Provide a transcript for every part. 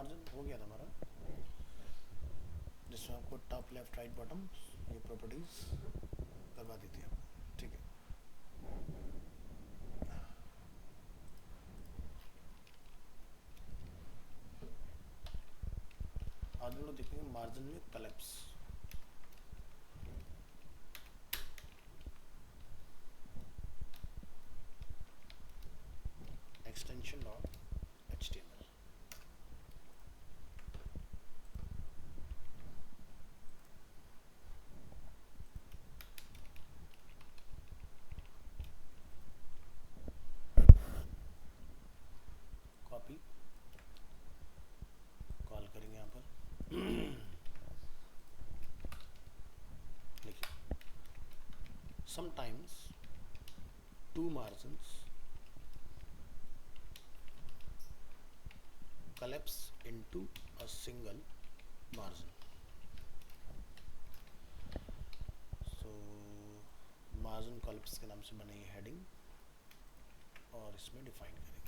Margin हो गया था हमारा, जिसमें आपको टॉप लेफ्ट राइट बॉटम ये प्रॉपर्टीज करवा दी थी आपको, ठीक है। आज हम लोग देखेंगे मार्जिन में collapse. Extension dot HTML। Copy call करेंगे यहाँ पर लिखिए sometimes two margins collapse into a single margin। so margin collapse के नाम से बने ये हेडिंग, और इसमें डिफाइन करेंगे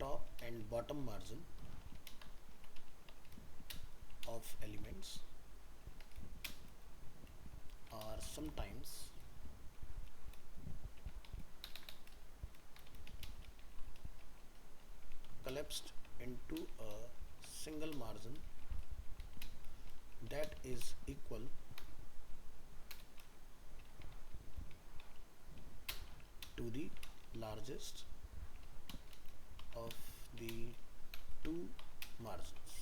top and bottom margin of elements are sometimes collapsed into a single margin that is equal to the largest of the two margins।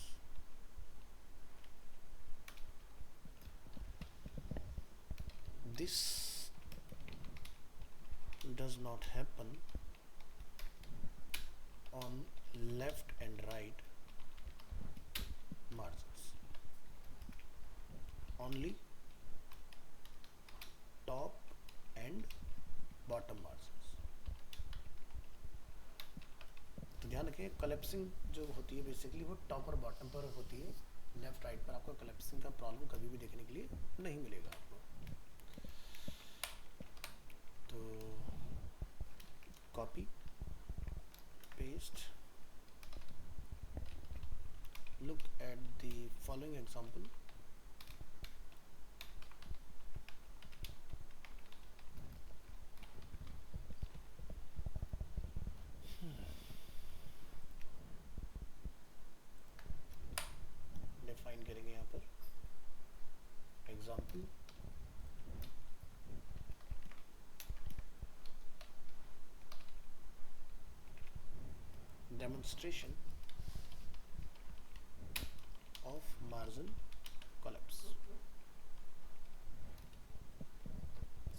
This does not happen on left and right margins, only top and bottom margins। तो ध्यान रखें कलेप्सिंग जो होती है basically वो top और bottom पर होती है, लेफ्ट राइट पर आपको कलेप्सिंग का प्रॉब्लम कभी भी देखने के लिए नहीं मिलेगा आपको। तो copy paste, look at the following example। Define करेंगे यहाँ पर example demonstration of margin collapse।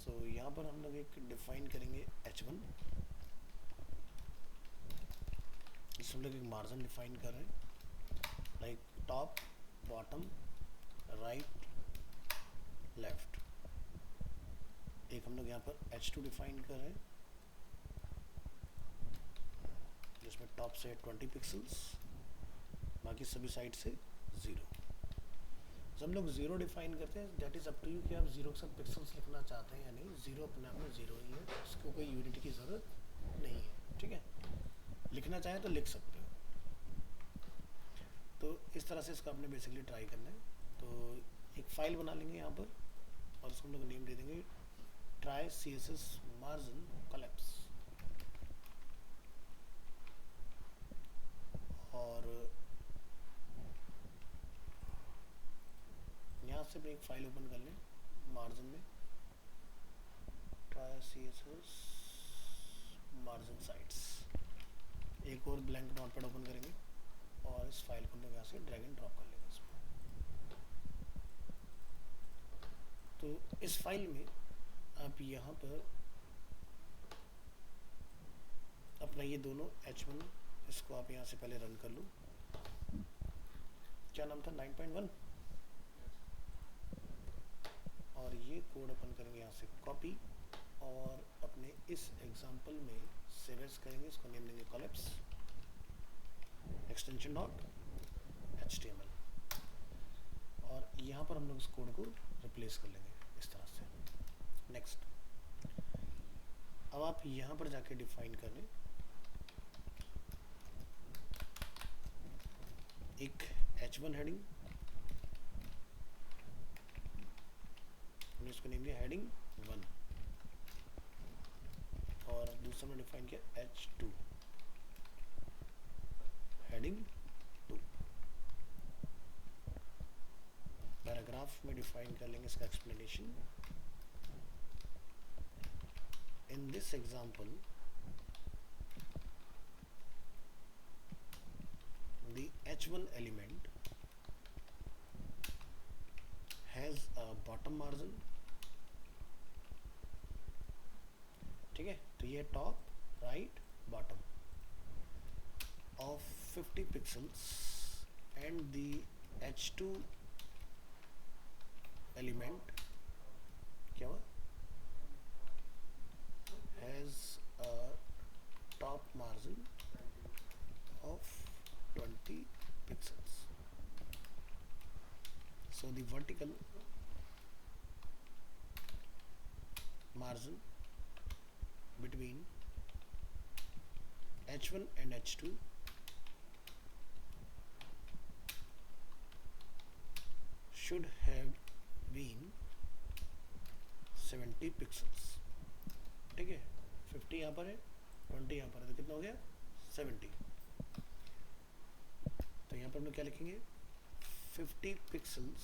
so यहाँ पर हम लोग एक डिफाइन करेंगे H1, इसमें हम लोग एक मार्जिन डिफाइन कर रहे हैं like top bottom right left. एक हम लोग यहाँ पर H2 डिफाइन कर रहे हैं जिसमें टॉप से 20 पिक्सल्स, बाकी सभी साइड से 0। जब हम लोग 0 डिफाइन करते हैं that is up to you कि आप 0 के साथ पिक्सल्स लिखना चाहते हैं या नहीं। 0 अपने आप में 0 ही है, उसको कोई यूनिटी की ज़रूरत नहीं है, ठीक है। लिखना चाहें तो लिख सकते हो। तो इस तरह से इसका आपने बेसिकली ट्राई करना है। तो एक फ़ाइल बना लेंगे यहाँ पर और उसको हम लोग नेम दे देंगे ट्राई CSS मार्जिन कलेप्स। और यहाँ से भी एक फाइल ओपन कर लें मार्जिन में ट्राई CSS मार्जिन साइट्स। एक और ब्लैंक नोटपैड ओपन करेंगे और इस फाइल को लोग यहाँ से ड्रैग एंड ड्रॉप कर लेंगे इसमें। तो इस फाइल में आप यहाँ पर अपना ये दोनों H1 इसको आप यहाँ से पहले रन कर लो। क्या नाम था 9.1, और ये कोड ओपन करेंगे यहाँ से कॉपी और अपने इस एग्जांपल में सेव एज करेंगे, इसको नेम देंगे कॉलेप्स एक्सटेंशन डॉट HTML। और यहाँ पर हम लोग इस कोड को रिप्लेस कर लेंगे इस तरह से। नेक्स्ट, अब आप यहाँ पर जाके डिफाइन कर लें एक H1 हेडिंग, हमने इसको नेम दिया हेडिंग 1 और दूसरा में डिफाइन किया H2 हेडिंग 2। पैराग्राफ में डिफाइन कर लेंगे इसका explanation. In this example the H1 element has a bottom margin, ठीक है, तो ये top right bottom of 50 pixels and the H2 element क्या हुआ, has a top margin of 20 pixels. So the vertical margin between H1 and H2 should have been 70 pixels, ठीक है, 50 यहाँ पर है, 20 यहाँ पर है, तो कितना हो गया 70। तो यहाँ पर हम लोग क्या लिखेंगे 50 pixels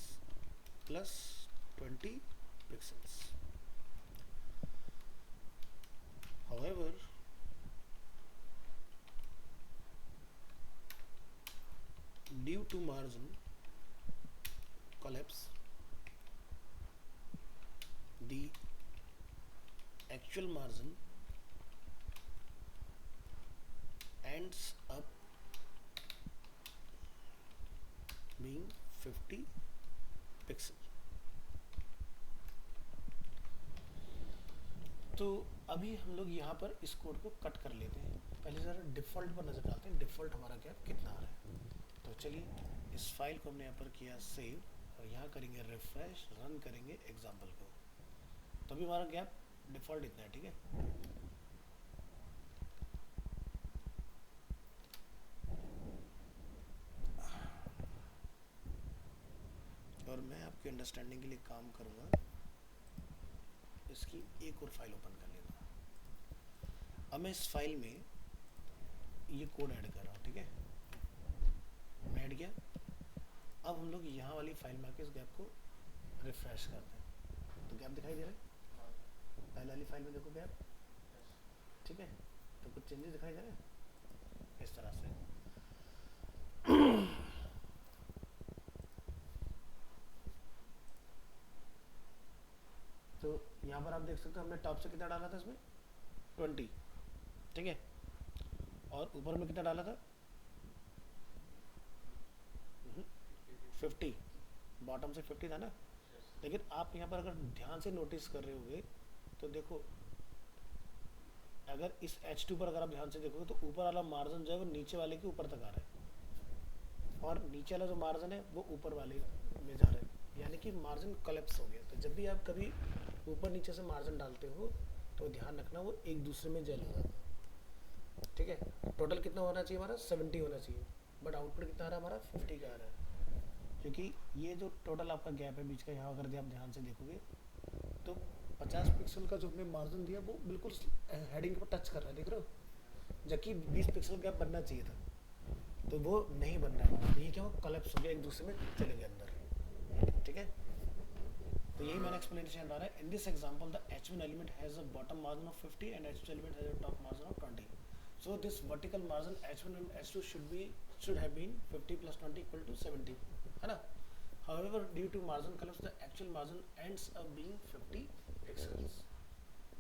plus 20 pixels. However, due to margin collapse, the actual margin ends up being 50 pixel. तो अभी हम लोग यहाँ पर इस कोड को कट कर लेते हैं। पहले ज़रा डिफ़ॉल्ट पर नज़र डालते हैं, डिफ़ॉल्ट हमारा गैप कितना आ रहा है। तो चलिए इस फाइल को हमने यहाँ पर किया सेव और यहाँ करेंगे रिफ्रेश, रन करेंगे एग्जाम्पल को, तो अभी हमारा गैप डिफ़ॉल्ट इतना है, ठीक है। और मैं आपकी अंडरस्टैंडिंग के लिए काम करूँगा, इसकी एक और फाइल ओपन कर लेना। अब मैं इस फाइल में ये कोड ऐड कर रहा हूँ, ठीक है, मैं ऐड किया। अब हम लोग यहाँ वाली फाइल में आके इस गैप को रिफ्रेश करते हैं, तो गैप दिखाई दे रहा है, पहले वाली फाइल में देखो गैप, ठीक है, तो कुछ चेंजेस दिखाई दे रहे हैं इस तरह से। तो यहाँ पर आप देख सकते हो हमने टॉप से कितना डाला था इसमें 20, ठीक है, और ऊपर में कितना डाला था 50, बॉटम से 50 था ना। लेकिन आप यहाँ पर अगर ध्यान से नोटिस कर रहे होगे तो देखो, अगर इस H2 पर अगर आप ध्यान से देखोगे तो ऊपर वाला मार्जिन जो है वो नीचे वाले के ऊपर तक आ रहा है और नीचे वाला जो मार्जिन है वो ऊपर वाले में जा रहा है, यानी कि मार्जिन कोलैप्स हो गया। तो जब भी आप कभी ऊपर नीचे से मार्जिन डालते हो तो ध्यान रखना वो एक दूसरे में जेल हो जाता है, ठीक है। टोटल कितना होना चाहिए हमारा 70 होना चाहिए, बट आउटपुट कितना आ रहा है हमारा 50 का आ रहा है, क्योंकि ये जो टोटल आपका गैप है बीच का, यहाँ अगर आप ध्यान से देखोगे तो 50 पिक्सल का जो हमने मार्जिन दिया वो बिल्कुल हेडिंग पर टच कर रहा है, देख रहे हो, जबकि 20 पिक्सल गैप बनना चाहिए था, तो वो नहीं बन रहा है। ये क्या हो कोलैप्स हो गया, एक दूसरे में चले गए अंदर, ठीक है। तो यही मैंने एक्सप्लेनेशन डाला है। In this example the H1 element has a bottom margin of 50 and H2 element has a top margin of 20, so this vertical margin H1 and H2 should have been 50 plus 20 equal to 70, है ना। However, due to margin collapse, the actual margin ends up being 50 pixels।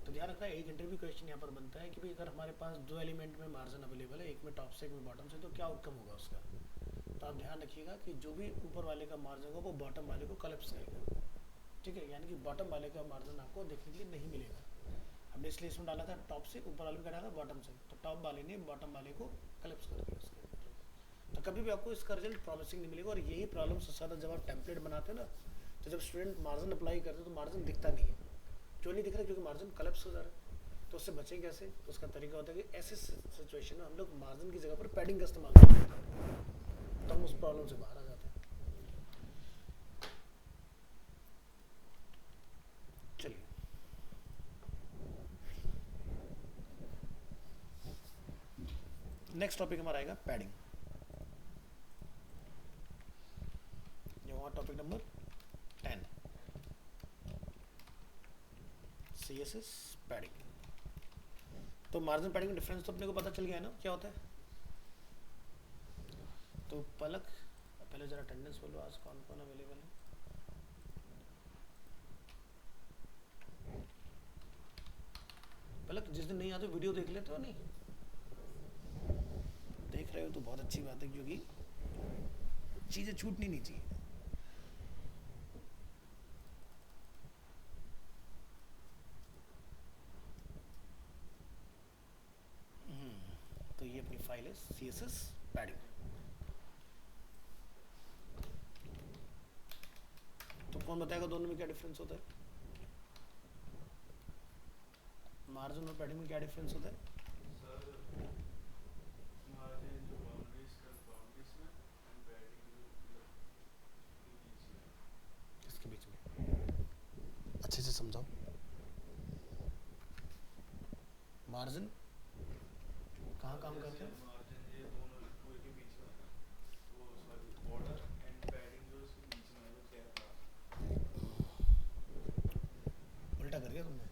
तो ध्यान रखना, एक interview question यहाँ पर बनता है कि भाई अगर हमारे पास दो एलिमेंट में मार्जिन अवेलेबल है, एक में टॉप से एक में बॉटम से, तो क्या आउटकम होगा उसका। तो आप ध्यान रखिएगा कि जो भी ऊपर वाले का मार्जिन होगा वो बॉटम वाले को कोलैप्स करेगा, ठीक है, यानी कि बॉटम वाले का मार्जिन आपको देखने के लिए नहीं मिलेगा। हमने इसलिए इसमें डाला था टॉप से, ऊपर वाले में डाला बॉटम से, तो टॉप वाले ने बॉटम वाले को कोलैप्स कर दिया उसके अंदर। तो कभी भी आपको इसका रिजल्ट प्रॉमिसिंग नहीं मिलेगा। और यही प्रॉब्लम सबसे ज़्यादा जब आप टेम्पलेट बनाते हो ना, तो जब स्टूडेंट मार्जिन अप्लाई करते हैं तो मार्जिन दिखता नहीं है। क्यों नहीं दिख रहा? क्योंकि मार्जिन कोलैप्स हो जा रहा है। तो उससे बचें कैसे? तो उसका तरीका होता है कि ऐसे सिचुएशन में हम लोग मार्जिन की जगह पर पैडिंग का इस्तेमाल करते हैं। तो हम उस प्रॉब्लम से बाहर आ जाते हैं। चलिए नेक्स्ट टॉपिक हमारा आएगा पैडिंग। ये हमारा टॉपिक नंबर 10, CSS पैडिंग। तो मार्जिन पैडिंग में डिफरेंस तो अपने को पता चल गया है ना क्या होता है। तो पलक पहले जरा अटेंडेंस बोलो, आज कौन कौन अवेलेबल है। पलक जिस दिन नहीं आते वीडियो देख लेते हो, नहीं देख रहे हो तो बहुत अच्छी बात है, क्योंकि चीजें छूटनी नहीं चाहिए। तो ये अपनी फाइल है CSS पैडिंग। तो कौन बताएगा दोनों में क्या डिफरेंस होता है। मार्जिन और पैडिंग में क्या डिफरेंस होता है। इसके बीच में अच्छे से समझाओ। मार्जिन कहाँ काम करते हैं। उल्टा कर दिया तुमने।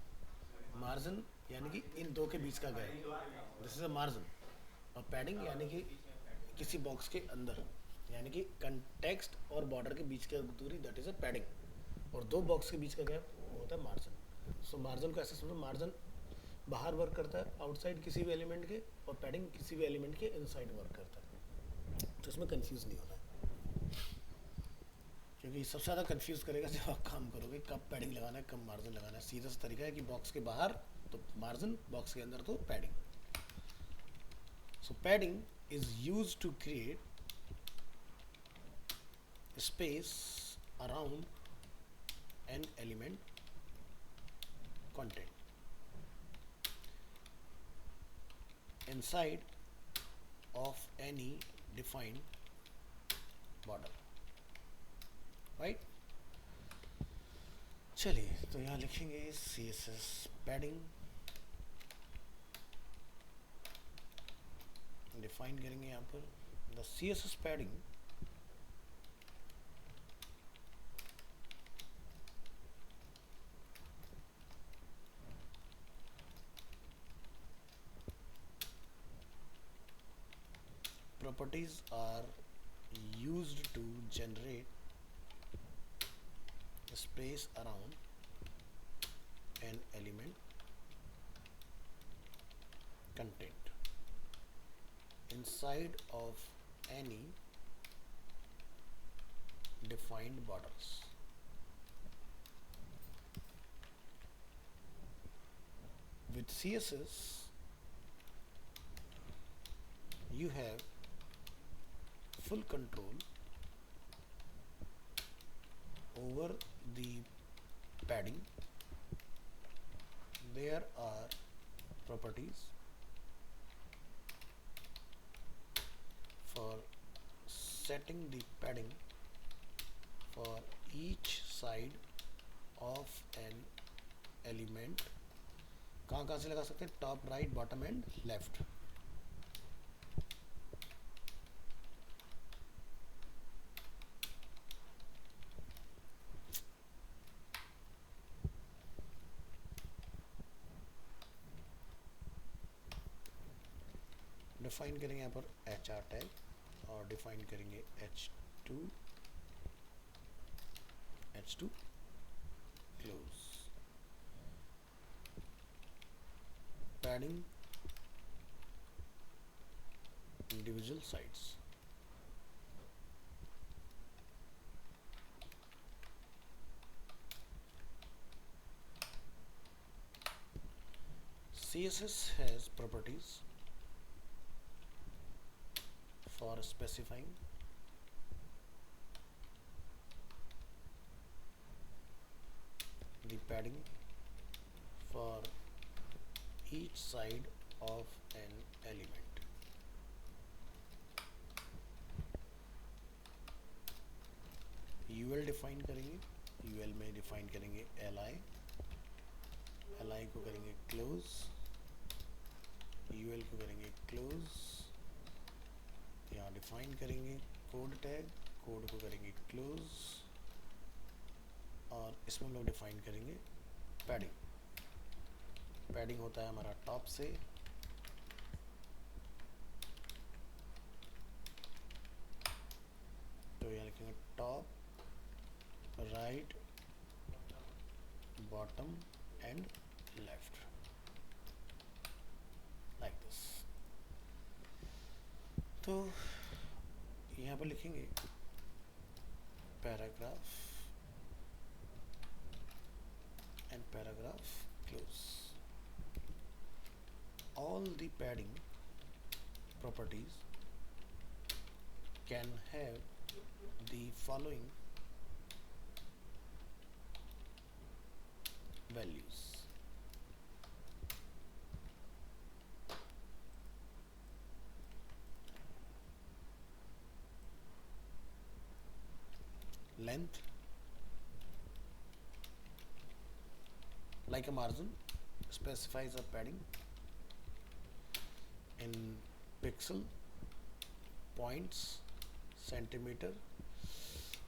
मार्जिन यानी कि इन दो के बीच का gap, this is a margin. और पैडिंग यानी कि किसी बॉक्स के अंदर, यानी कि कंटेक्स्ट और बॉर्डर के बीच की दूरी, दैट इज अ पैडिंग। और दो बॉक्स के बीच का गैप वो होता है मार्जिन। सो मार्जिन को ऐसे समझो, मार्जिन बाहर वर्क करता है आउटसाइड किसी भी एलिमेंट के, और पैडिंग किसी भी एलिमेंट के इनसाइड वर्क करता है। तो इसमें कंफ्यूज नहीं होना है, क्योंकि सबसे ज़्यादा कंफ्यूज करेगा जब आप काम करोगे कब पैडिंग लगाना है कब मार्जिन लगाना है। सीधा सा तरीका है कि बॉक्स के बाहर तो मार्जिन, बॉक्स के अंदर तो padding. So padding is use to create space around an element content inside of any defined border, right। चलिए तो यहाँ लिखेंगे CSS पैडिंग, डिफाइन करेंगे यहाँ पर the CSS padding properties are used to generate space around an element content inside of any defined borders. With CSS you have full control over the padding. There are properties for setting the padding for each side of an element. कहाँ से लगा सकते हैं, top, right, bottom and left. Define करेंगे यहाँ पर HR tag और define करेंगे H2 close. Padding individual sides. CSS has properties for specifying the padding for each side of an element. UL define करेंगे, यूएल में डिफाइन करेंगे L I को करेंगे क्लोज, यूएल को करेंगे क्लोज, यहाँ डिफाइन करेंगे कोड टैग, कोड को करेंगे क्लोज, और इसमें हम लोग डिफाइन करेंगे पैडिंग। पैडिंग होता है हमारा टॉप से तो यहाँ लिखेंगे top, right, bottom and left, like this. तो यहाँ पर लिखेंगे paragraph and paragraph close. All the padding properties can have the following values. Length, like a margin, specifies a padding in pixel, points, centimeter,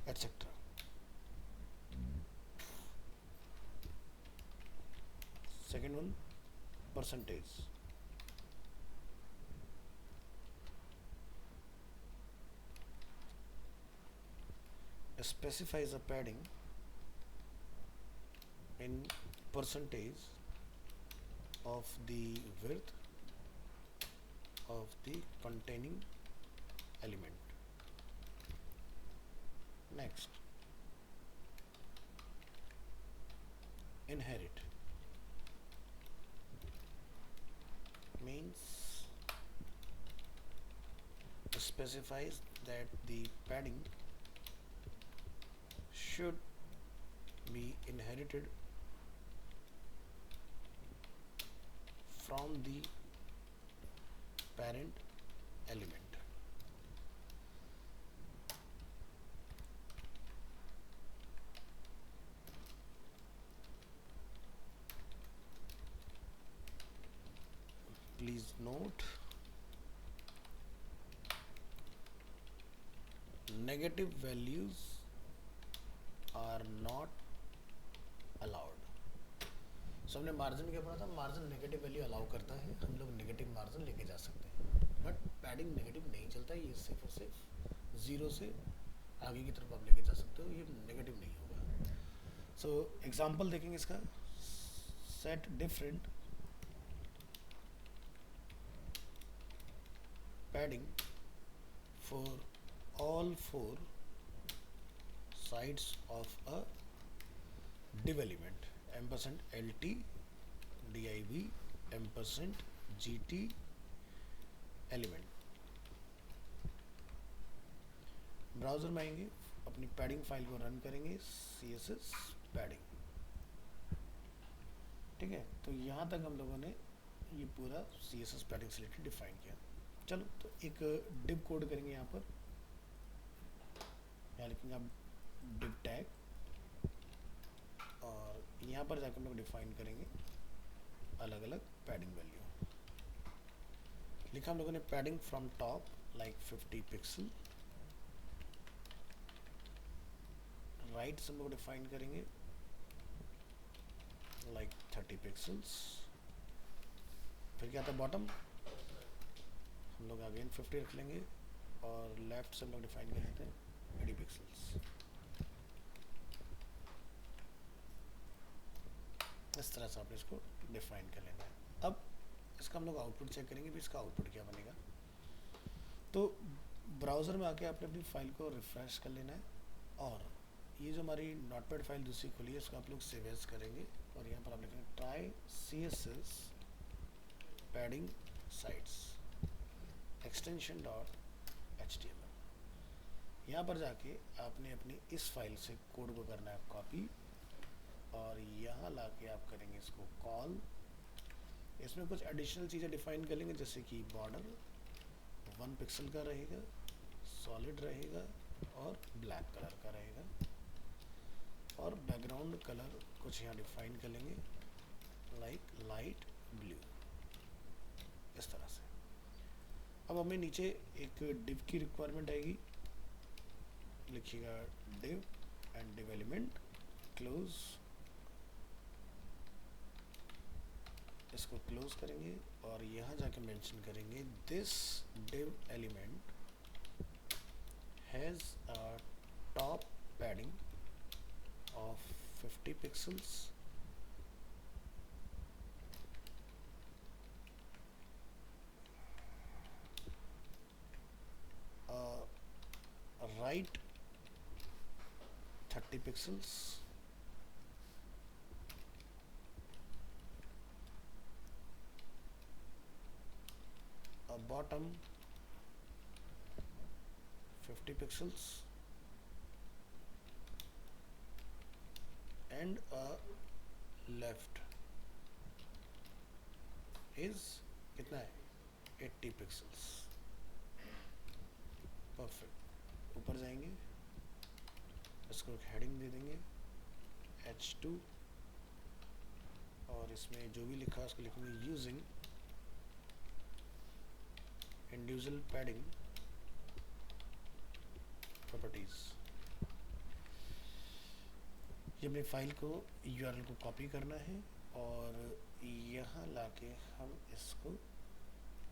etc. Second one, percentage. Specifies a padding in percentage of the width of the containing element. Next, inherit means specifies that the padding should be inherited from the parent element. Please note, negative values are not allowed. सो हमने margin क्या पढ़ा था, margin negative value allow करता है, हम लोग negative margin लेके जा सकते हैं, बट पैडिंग नेगेटिव नहीं चलता है, ये सिर्फ और सिर्फ जीरो से आगे की तरफ आप लेके जा सकते हो, ये नेगेटिव नहीं होगा। सो एग्जांपल देखेंगे इसका, set different padding for all four sides of a div element, ampersand lt div ampersand gt element। Browser में आएंगे, अपनी पैडिंग फाइल को रन करेंगे, css पैडिंग, ठीक है। तो यहाँ तक हम लोगों ने ये पूरा css पैडिंग से रिलेटेड डिफाइन किया। चलो तो एक डिव कोड करेंगे यहाँ पर, यहाँ लिखेंगे आप डिव टैग, और यहाँ पर जाकर हम लोग डिफाइन करेंगे अलग अलग पैडिंग वैल्यू। लिखा हम लोगों ने padding from top like 50 pixel, right से हम लोग डिफाइन करेंगे लाइक 30 पिक्सल्स, फिर क्या था बॉटम हम लोग अगेन 50 रख लेंगे, और लेफ्ट से हम लोग डिफाइन कर लेते हैं 80 पिक्सल्स। इस तरह से आपने इसको डिफाइन कर लेना है। अब इसका हम लोग आउटपुट चेक करेंगे भी इसका आउटपुट क्या बनेगा। तो ब्राउज़र में आके आपने अपनी फाइल को रिफ्रेश कर लेना है, और ये जो हमारी नोटपैड फाइल दूसरी खुली है इसको आप लोग सेव एज करेंगे, और यहाँ पर आप लिखेंगे try css padding sites extension .html। यहाँ पर जाके आपने अपनी इस फाइल से कोड को करना है कॉपी, और यहाँ लाके आप करेंगे इसको कॉल। इसमें कुछ एडिशनल चीज़ें डिफाइन कर लेंगे, जैसे कि बॉर्डर 1 पिक्सल का रहेगा, सॉलिड रहेगा और ब्लैक कलर का रहेगा। बैकग्राउंड कलर कुछ यहाँ डिफाइन कर लेंगे, लाइक लाइट ब्लू, इस तरह से। अब हमें नीचे एक डिव की रिक्वायरमेंट आएगी, लिखिएगा div and div element close, इसको क्लोज करेंगे और यहाँ जाके मेंशन करेंगे this div element has a top padding of 50 pixels right 30 pixels, a bottom 50 pixels and a left is कितना है 80 पिक्सल्स। परफेक्ट। ऊपर जाएंगे, इसको एक हेडिंग दे देंगे H2 और इसमें जो भी लिखा है उसको लिखेंगे यूजिंग इंडिविजुअल पैडिंग प्रॉपर्टीज। ये अपनी फाइल को URL को कॉपी करना है और यहाँ लाके हम इसको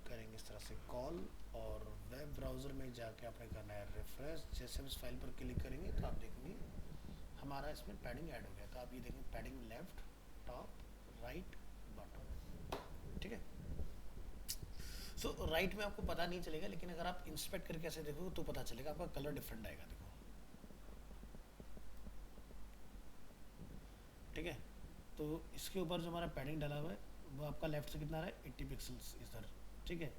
करेंगे इस तरह से कॉल, और वेब ब्राउज़र में जाके आपने करना है रिफ्रेश। जैसे हम इस फाइल पर क्लिक करेंगे तो आप देखेंगे हमारा इसमें पैडिंग ऐड हो गया। तो आप ये देखेंगे padding left, top, right, bottom, ठीक है। सो राइट में आपको पता नहीं चलेगा, लेकिन अगर आप इंस्पेक्ट करके ऐसे देखोगे तो पता चलेगा, आपका कलर डिफरेंट आएगा। देखो, ठीक है। तो इसके ऊपर जो हमारा पैडिंग डाला हुआ है वो आपका लेफ्ट से कितना आ रहा है 80 पिक्सल्स इधर, ठीक है।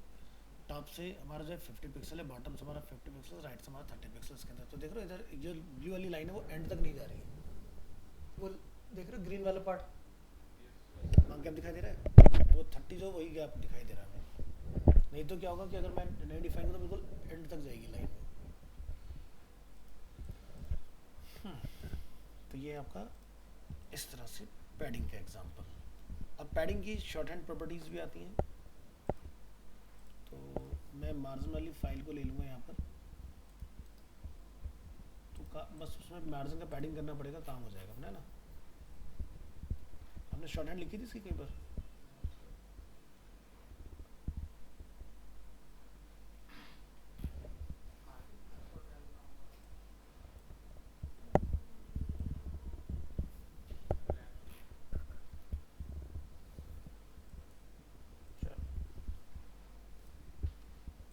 टॉप से हमारा जो है 50 पिक्सल है, बॉटम से हमारा 50 पिक्सल, राइट से हमारा 30 पिक्सल्स के अंदर। तो देख रहे हो इधर जो ब्लू वाली लाइन है वो एंड तक नहीं जा रही है, वो देख रहे हो ग्रीन वाला पार्ट गैप दिखाई दे रहा है, तो 30 जो वही गैप दिखाई दे रहा है हमें। नहीं तो क्या होगा कि अगर मैं नहीं डिफाइन करूँ तो बिल्कुल एंड तक जाएगी लाइन में। तो ये आपका इस तरह से पैडिंग का एग्जांपल। अब पैडिंग की शॉर्ट हैंड प्रॉपर्टीज भी आती हैं, तो मैं मार्जिन वाली फाइल को ले लूँगा यहाँ पर, तो बस उसमें मार्जिन का पैडिंग करना पड़ेगा, काम हो जाएगा अपना, है ना। हमने शॉर्ट हैंड लिखी थी इसकी कहीं पर,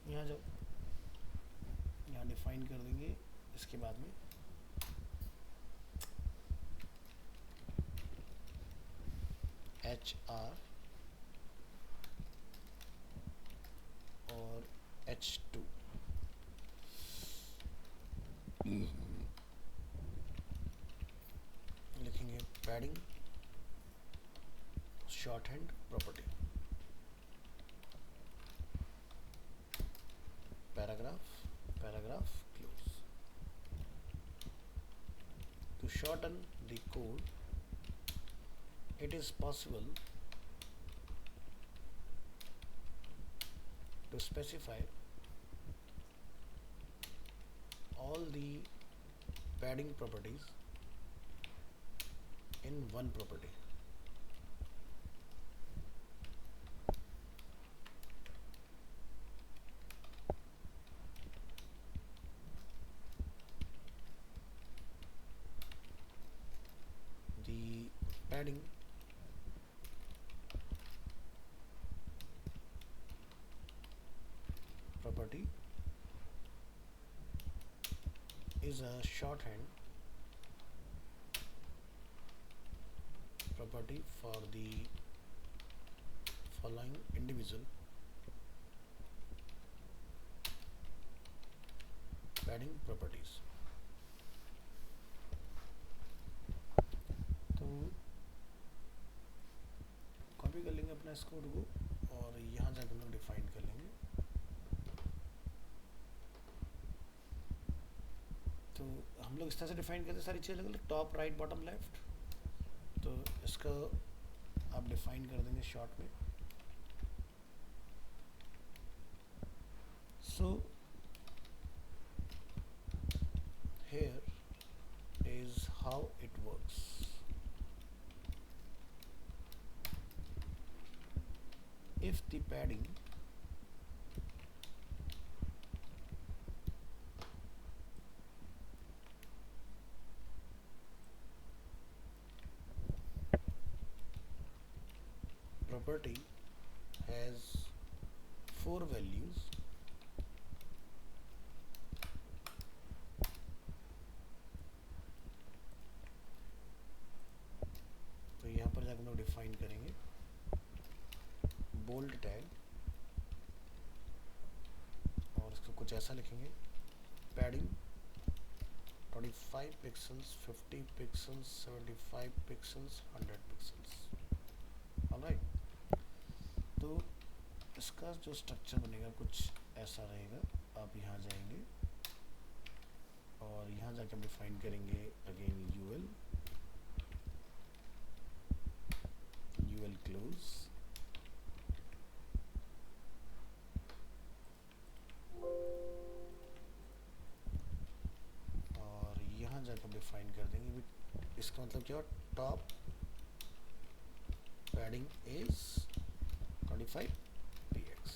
यहाँ जाओ, यहाँ डिफाइन कर देंगे। इसके बाद में HR और H2 लिखेंगे padding short hand property, paragraph close. To shorten the code, it is possible to specify all the padding properties in one property. The padding property is a shorthand property for the following individual padding properties. तो copy कर लेंगे अपना इस code को और यहाँ जाकर हम लोग डिफाइन कर लेंगे। तो हम लोग इस तरह से डिफाइन करते हैं सारी चीज़ अलग अलग, टॉप, राइट, बॉटम, लेफ्ट। तो इसका आप डिफाइन कर देंगे शॉर्ट में. सो here is how it works. If the padding property has 4 values, तो यहाँ पर जाकर हम लोग डिफाइन करेंगे बोल्ड टैग और इसको कुछ ऐसा लिखेंगे padding 25 pixels, 50 pixels, 75 pixels, 100 pixels. Alright, तो इसका जो स्ट्रक्चर बनेगा कुछ ऐसा रहेगा. आप यहाँ जाएंगे और यहाँ जाके हम डिफाइन करेंगे अगेन यूएल क्लोज, और यहाँ जाकर हम डिफाइन कर देंगे इसका मतलब क्या, top padding is 25 px,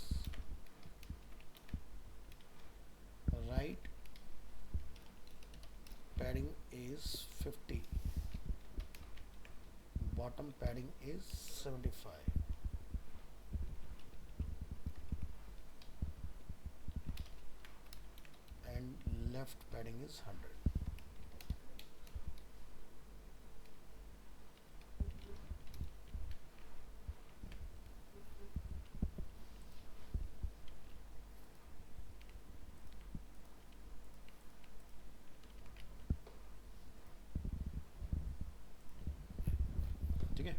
right padding is 50, bottom padding is 75, and left padding is 100. ठीक है,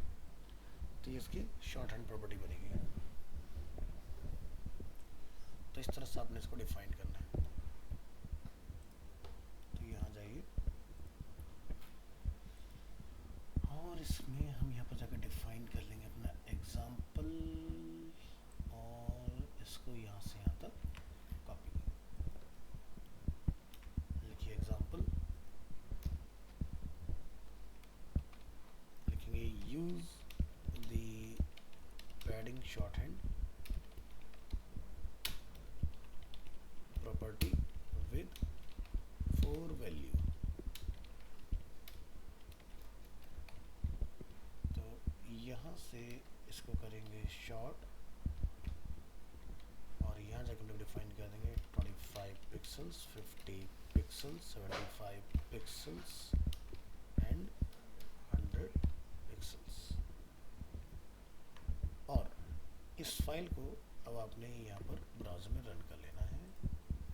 तो ये इसकी शॉर्ट हैंड प्रॉपर्टी बनेगी. तो इस तरह से आपने इसको डिफाइन करना है. तो यहाँ जाइए और इसमें हम यहाँ पर जाकर डिफाइन कर लेंगे अपना एग्जाम्पल और इसको यहाँ से यहाँ तक कॉपी. लिखिए एग्जाम्पल, लिखेंगे use the padding short hand property with 4 value. तो यहाँ से इसको करेंगे शॉर्ट और यहाँ जाकर हम लोग डिफाइन कर देंगे 25 pixels, 50 pixels, 75 pixels and 100 pixels. और इस फाइल को अब आपने यहाँ पर ब्राउज़र में रन कर लेना है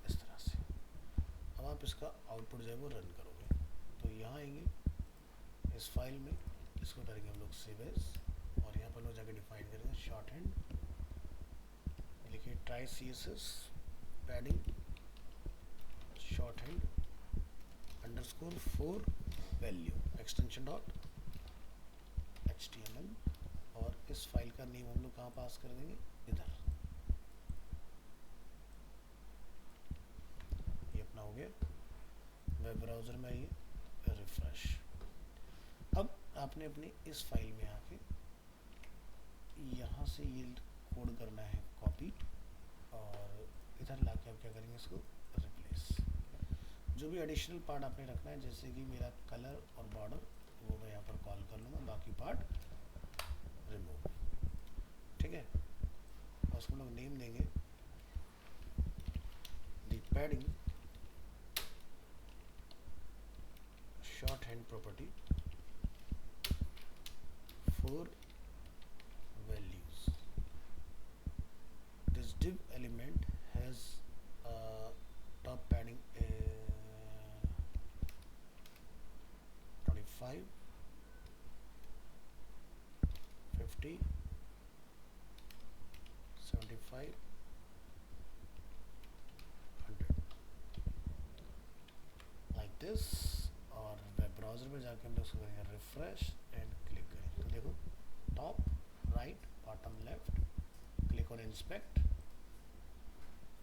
इस तरह से. अब आप इसका आउटपुट जो है वो रन करोगे तो यहाँ आएंगे इस फाइल में, इसको करेंगे हम लोग सेव एज और यहाँ पर लोग जाकर डिफाइन करेंगे शॉर्ट हैंड, लिखिए try CSS padding short hand underscore 4 value extension dot HTML और इस फाइल का नेम हम लोग कहाँ पास कर देंगे, इधर. ये अपना हो गया. वेब ब्राउज़र में आइए, रिफ्रेश. अब आपने अपनी इस फाइल में आके यहाँ से ये कोड करना है कॉपी और इधर लाके आप क्या करेंगे, इसको रिप्लेस. जो भी एडिशनल पार्ट आपने रखना है, जैसे कि मेरा कलर और बॉर्डर, वो मैं यहाँ पर कॉल कर लूँगा, बाकी पार्ट रिमूव. ठीक है, और उसको लोग नेम देंगे the padding shorthand property 4 values. This div element has top padding 25, 50, 75, 100 like this. और वेब ब्राउज़र में जाके हम लोग उसको करेंगे रिफ्रेश एंड क्लिक. देखो top right bottom left, click on inspect.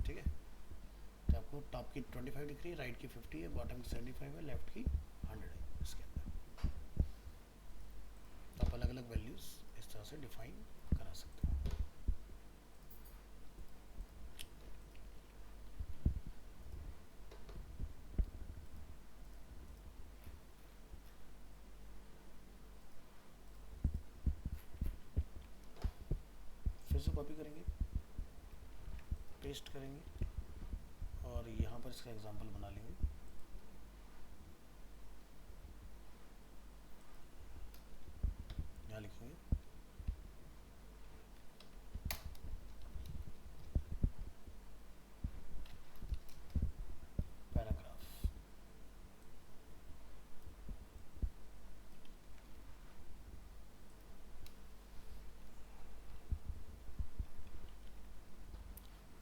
ठीक है, तो आपको टॉप की 25 दिख रही है, राइट की 50 है, बॉटम की 75 है, लेफ्ट की 100 है। इसके अंदर तो आप अलग अलग वैल्यूज इस तरह से डिफाइन करा सकते हो। फिर से कॉपी करेंगे, पेस्ट करेंगे और यहाँ पर इसका एग्जांपल बना लेंगे। यहाँ लिखेंगे पैराग्राफ।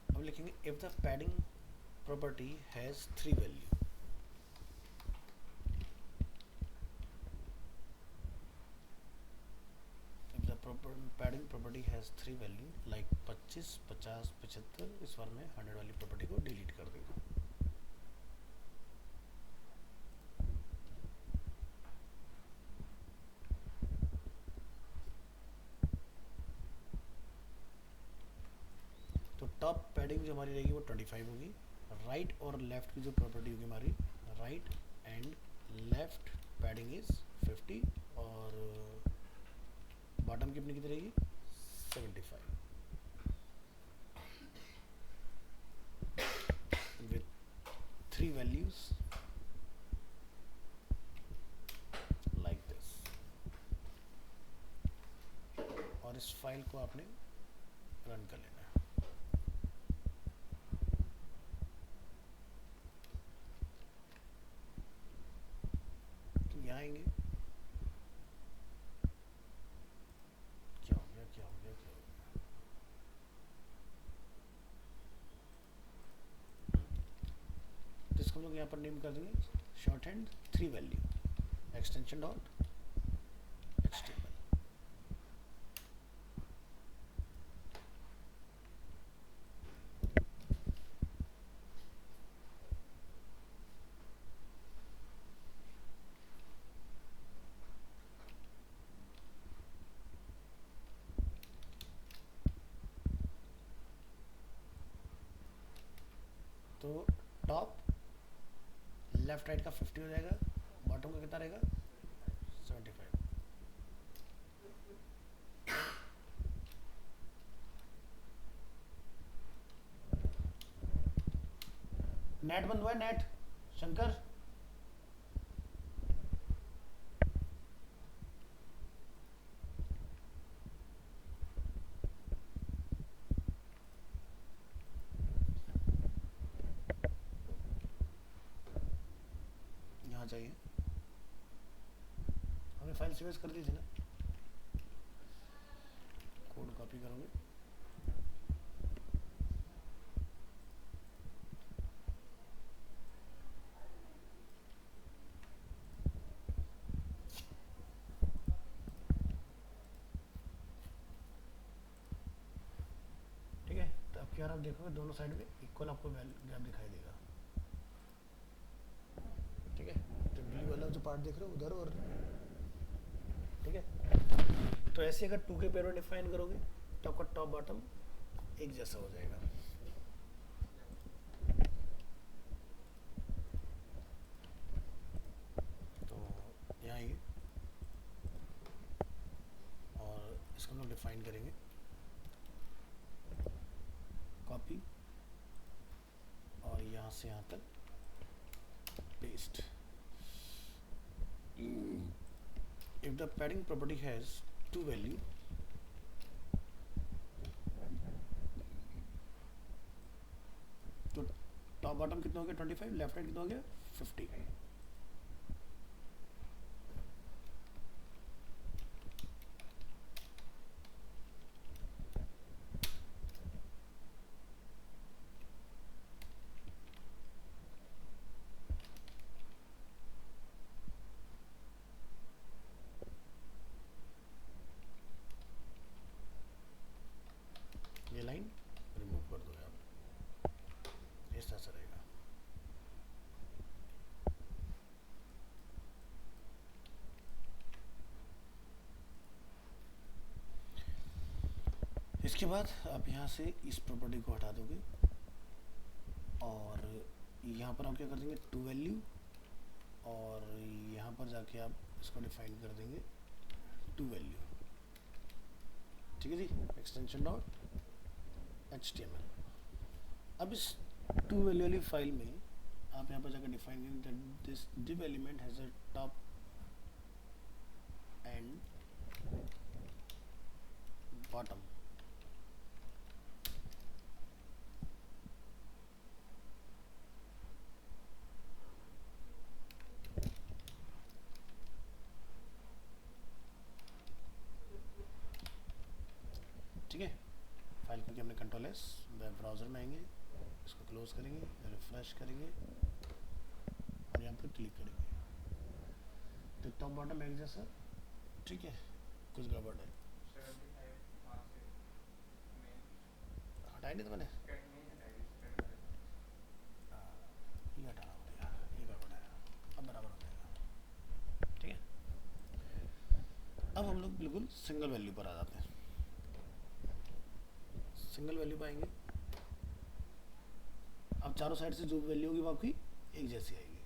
अब लिखेंगे if the padding property has 3 value। if the padding property has 3 value like 25, 50, 75, इस बार में 100 वाली प्रॉपर्टी को डिलीट कर देगा। तो टॉप पैडिंग जो हमारी रहेगी वो 25 होगी, राइट और लेफ्ट की जो प्रॉपर्टी होगी हमारी, right and left padding is 50 और बॉटम की अपनी कितनी रहेगी 75 with 3 values like this। और इस फाइल को आपने रन कर लेना है। यहाँ आएंगे, क्या हो गया क्या हो गया क्या हो गया, तो इसको हम लोग यहाँ पर नेम कर देंगे short hand 3 value extension dot HTML. तो टॉप लेफ्ट राइट का 50 हो जाएगा, बॉटम का कितना रहेगा 75। नेट बंद हुआ है, नेट शंकर। यहाँ चाहिए, हमने फाइल सेव कर दी थी ना, कोड कॉपी करोगे, ठीक है। तो अब क्या आप देखोगे दोनों साइड में इक्वल आपको गैप दिखाई देगा। ठीक है, तो ब्लू वाला जो पार्ट देख रहे हो उधर, और ठीक है। तो ऐसे अगर 2 के पेयर डिफाइन करोगे तो आपका टॉप बॉटम एक जैसा हो जाएगा। तो यहाँ आइए और इसको हम लोग डिफाइन करेंगे, कॉपी और यहाँ से यहाँ तक paste. if the padding property has 2 value तो टॉप बॉटम कितना हो गया 25, लेफ्ट राइट कितना हो गया 50। इसके बाद आप यहाँ से इस प्रॉपर्टी को हटा दोगे और यहाँ पर आप क्या कर देंगे टू वैल्यू, और यहाँ पर जाके आप इसको डिफाइन कर देंगे टू वैल्यू। ठीक है जी, एक्सटेंशन डॉट HTML। अब इस टू वैल्यू वाली फाइल में आप यहाँ पर जाकर डिफाइन करेंगे that this div element has a top and bottom. ठीक है, फाइल क्योंकि हमने कंट्रोल एस, वेब ब्राउज़र में आएंगे, इसको क्लोज करेंगे, रिफ्रेश करेंगे और यहाँ पर क्लिक करेंगे तो टॉप बॉटम एक जैसा। ठीक है, कुछ गड़बड़ है, हटाई नहीं तो मैंने ये हटाना पड़ेगा, ये गड़बड़ है, अब बराबर हो जाएगा। ठीक है, अब हम लोग बिल्कुल सिंगल वैल्यू पर आ जाते हैं। सिंगल वैल्यू पर आएंगे, अब चारों साइड से जो वैल्यू होगी वो आपकी एक जैसी आएगी।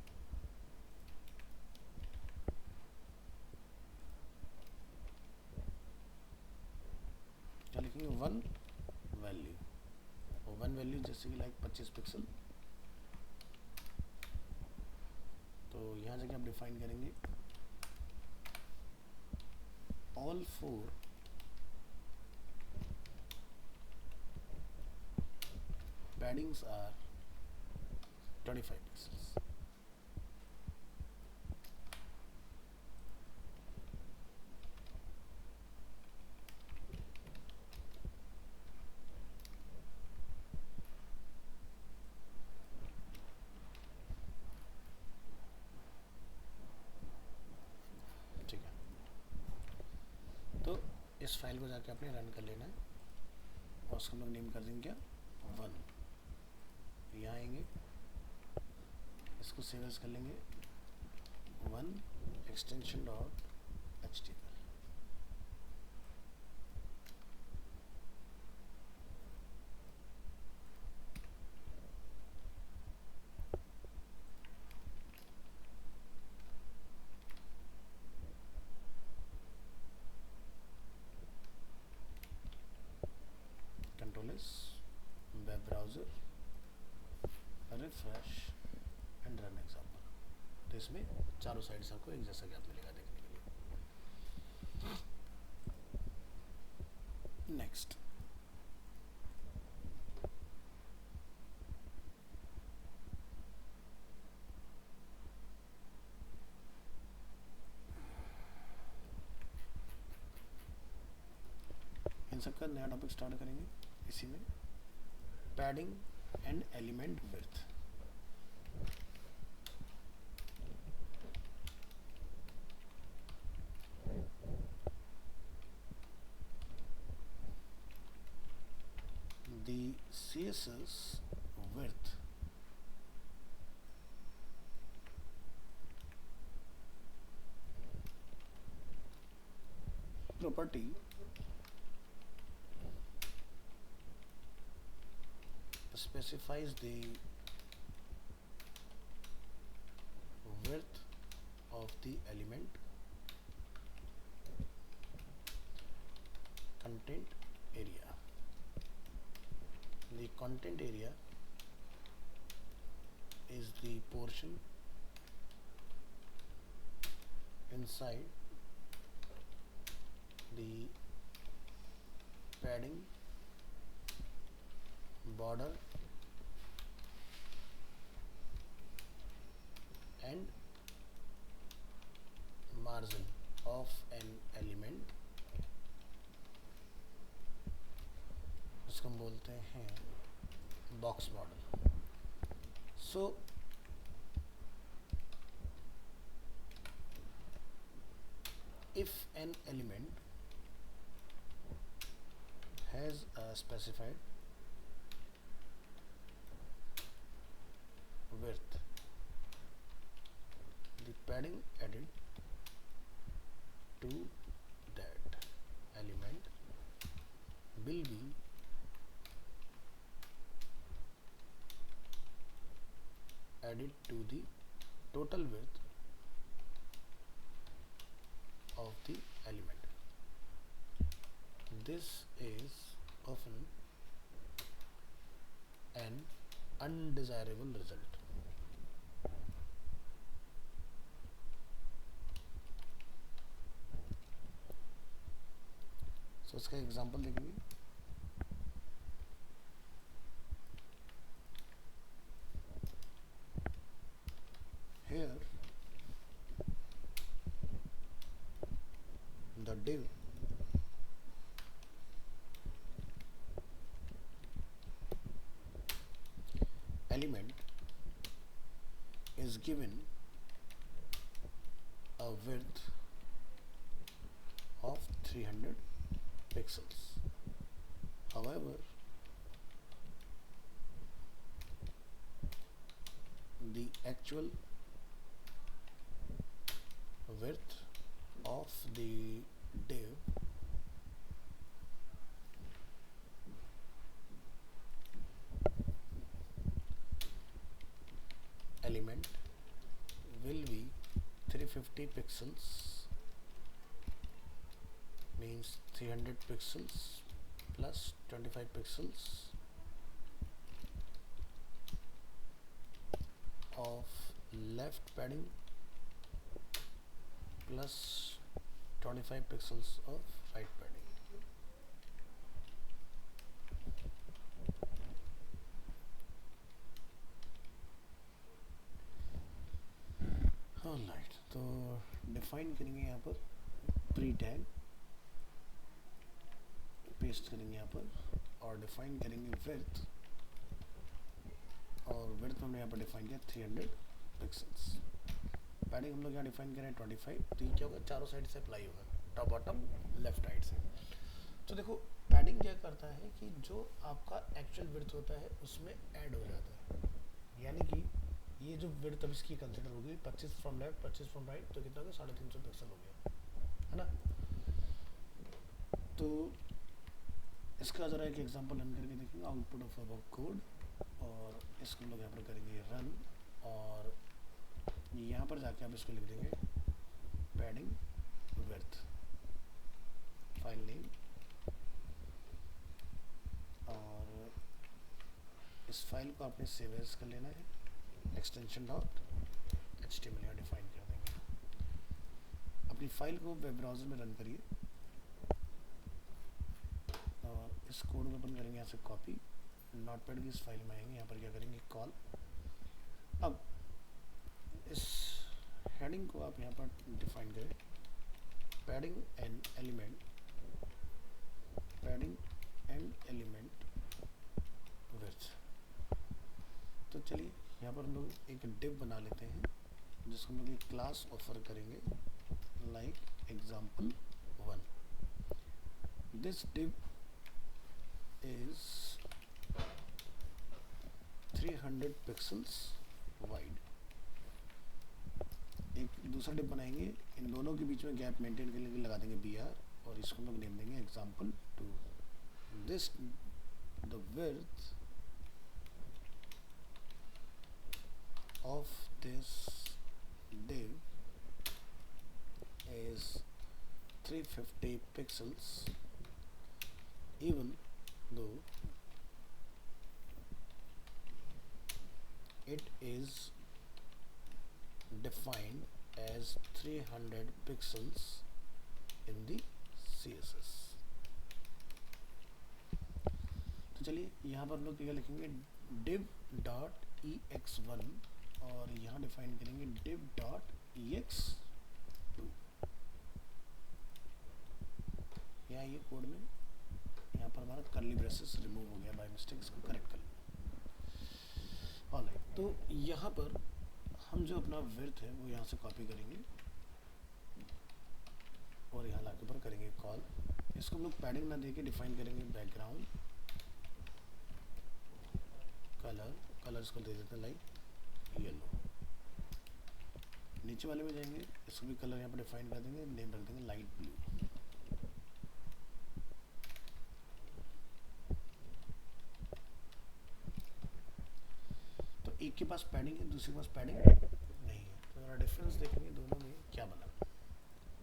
क्या लिखेंगे, वन वैल्यू, और वन वैल्यू जैसे कि लाइक 25 पिक्सल। तो यहाँ जाके आप डिफाइन करेंगे all four paddings are 25 pixels। ठीक है, तो इस फाइल को जाके आपने रन कर लेना है और उसको हम लोग नेम कर देंगे क्या, वन। यहाँ आएंगे, इसको सेव एज कर लेंगे one extension dot HTML। Control S, web browser, refresh and run example. तो इसमें चारों साइड से आपको एक जैसा गैप मिलेगा देखने के लिए। नेक्स्ट, इन सबका नया टॉपिक स्टार्ट करेंगे इसी में, padding and element width. The CSS width property specifies the width of the element content area. The content area is the portion inside the padding, border and margin of an element, उसको हम बोलते हैं box model. So if an element has a specified width, the padding added to that element will be added to the total width of the element. This is often an undesirable result. So इसका example देखेंगे. Here the div element is given a width of 300 pixels. However, the actual width of the div element will be 350 pixels, means 300 pixels plus 25 pixels of left padding plus 25 pixels of right padding. Alright, तो define करेंगे यहाँ पर pre tag, paste करेंगे यहाँ पर और define करेंगे width, और विड्थ हमने यहाँ पर डिफाइन किया 300 पिक्सल्स. पैडिंग हम लोग यहाँ डिफाइन करें 25. तो ये क्या होगा, चारों साइड से अप्लाई होगा, टॉप बॉटम लेफ्ट राइट से. तो देखो पैडिंग क्या करता है कि जो आपका एक्चुअल विड्थ होता है उसमें ऐड हो जाता है, यानी कि ये जो विड्थ अब इसकी कंसिडर होगी 25 फ्रॉम लेफ्ट 25 फ्रॉम राइट, तो कितना हो गया 350 पिक्सल हो गया, है ना. तो इसका ज़रा एक एग्जांपल रन करके देखेंगे, आउटपुट ऑफ अबव कोड, और इसको हम लोग यहाँ पर करेंगे रन, और यहाँ पर जाके आप इसको लिख देंगे पैडिंग विड्थ, फाइल नेम, और इस फाइल को आपने सेव एज कर लेना है, एक्सटेंशन डॉट HTML यहाँ डिफाइन कर देंगे. अपनी फाइल को वेब ब्राउज़र में रन करिए और इस कोड को अपन करेंगे यहाँ से कॉपी, नोटपैड की इस फाइल में आएंगे, यहाँ पर क्या करेंगे कॉल. अब इस हेडिंग को आप यहाँ पर डिफाइन करें पैडिंग एंड एलिमेंट विड्थ. तो चलिए यहाँ पर हम लोग एक डिव बना लेते हैं जिसको हम लोग एक क्लास ऑफर करेंगे like example1. This div is 300 pixels wide. एक दूसरा डिव बनाएंगे, इन दोनों के बीच में गैप मेंटेन करने के लिए लगा देंगे BR, और इसको हम लोग नेम देंगे example2. This the width of this div is 350 pixels, even though it is defined as 300 pixels in the CSS. तो चलिए यहाँ पर हम लोग क्या लिखेंगे div.ex1, और यहाँ डिफाइन करेंगे div.ex2. यहाँ ये कोड में यहाँ पर हमारा कर्ली ब्रेसेस रिमूव हो गया बाय मिस्टेक, इसको करेक्ट कर लें. ऑलराइट, तो यहाँ पर हम जो अपना विड्थ है वो यहाँ से कॉपी करेंगे और यहाँ लाके पर करेंगे कॉल. इसको हम लोग पैडिंग ना देके डिफाइन करेंगे बैकग्राउंड कलर इसको दे देते हैं लाइक येलो. नीचे वाले में जाएंगे, इसको भी कलर यहाँ पर डिफाइन कर देंगे, नेम रख देंगे लाइट ब्लू. एक के पास पैडिंग है, दूसरे के पास पैडिंग नहीं है। तो अगर डिफरेंस देखेंगे दोनों में क्या बना,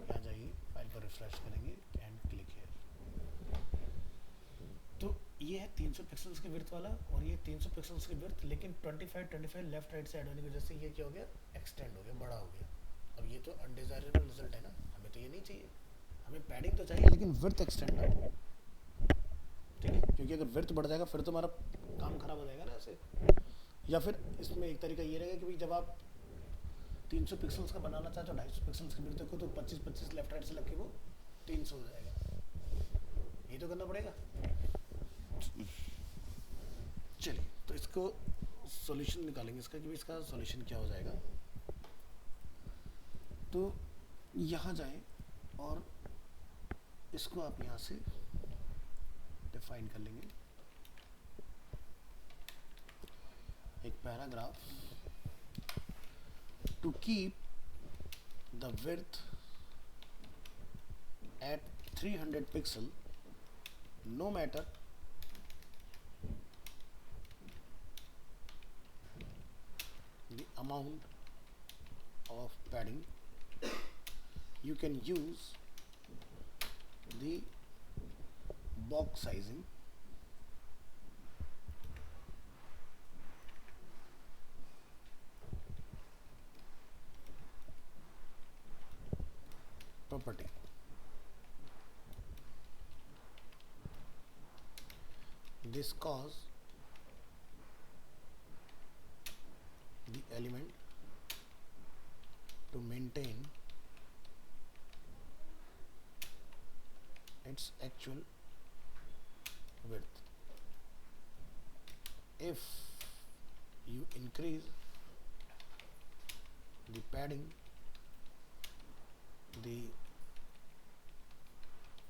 यहाँ जाइए फाइल पर रिफ्रेश करेंगे एंड क्लिक हेयर। तो ये है 300 पिक्सल्स के विड्थ वाला और ये 300 पिक्सल्स के विड्थ, लेकिन 25 लेफ्ट राइट से ऐड होने की वजह से ये क्या हो गया, एक्सटेंड हो गया, बड़ा हो गया। अब ये तो अनडिजायरेबल रिजल्ट है ना, हमें तो ये नहीं चाहिए, हमें पैडिंग तो चाहिए लेकिन विड्थ एक्सटेंड ना हो, ठीक है, क्योंकि अगर विड्थ बढ़ जाएगा फिर तो हमारा काम खराब हो जाएगा ना ऐसे। या फिर इसमें एक तरीका ये रहेगा कि भाई जब आप 300 पिक्सल्स का बनाना चाहते हो 250 पिक्सल्स की विड्थ को, तो 25 लेफ्ट राइट से लग के वो 300 हो जाएगा, ये तो करना पड़ेगा। चलिए तो इसको सॉल्यूशन निकालेंगे इसका, कि इसका सॉल्यूशन क्या हो जाएगा। तो यहाँ जाएं और इसको आप यहाँ से डिफाइन कर लेंगे, एक paragraph, to keep the width at 300 pixel no matter the amount of padding, you can use the box sizing property. This cause the element to maintain its actual width. If you increase the padding, the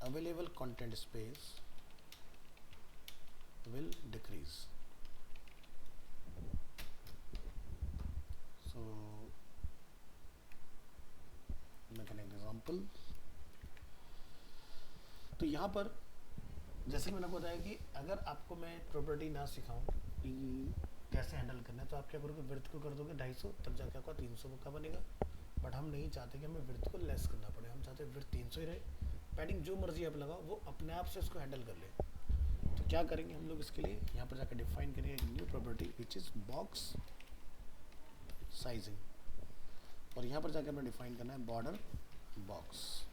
available content space will decrease. So make an example. तो यहाँ पर जैसे मैंने बताया कि अगर आपको मैं प्रॉपर्टी ना सिखाऊं कि कैसे हैंडल करना है, तो आप क्या करोगे, विड्थ को कर दोगे 250, तब जाके आपका 300 का बनेगा। बट हम नहीं चाहते कि हमें विड्थ को लेस करना पड़े, हम चाहते हैं विड्थ 300 ही रहे, पैडिंग जो मर्जी आप लगाओ वो अपने आप से इसको हैंडल कर ले। तो क्या करेंगे हम लोग इसके लिए, यहाँ पर जाकर डिफाइन करेंगे एक new property which is box sizing, और यहाँ पर जाकर हमें डिफाइन करना है बॉर्डर बॉक्स।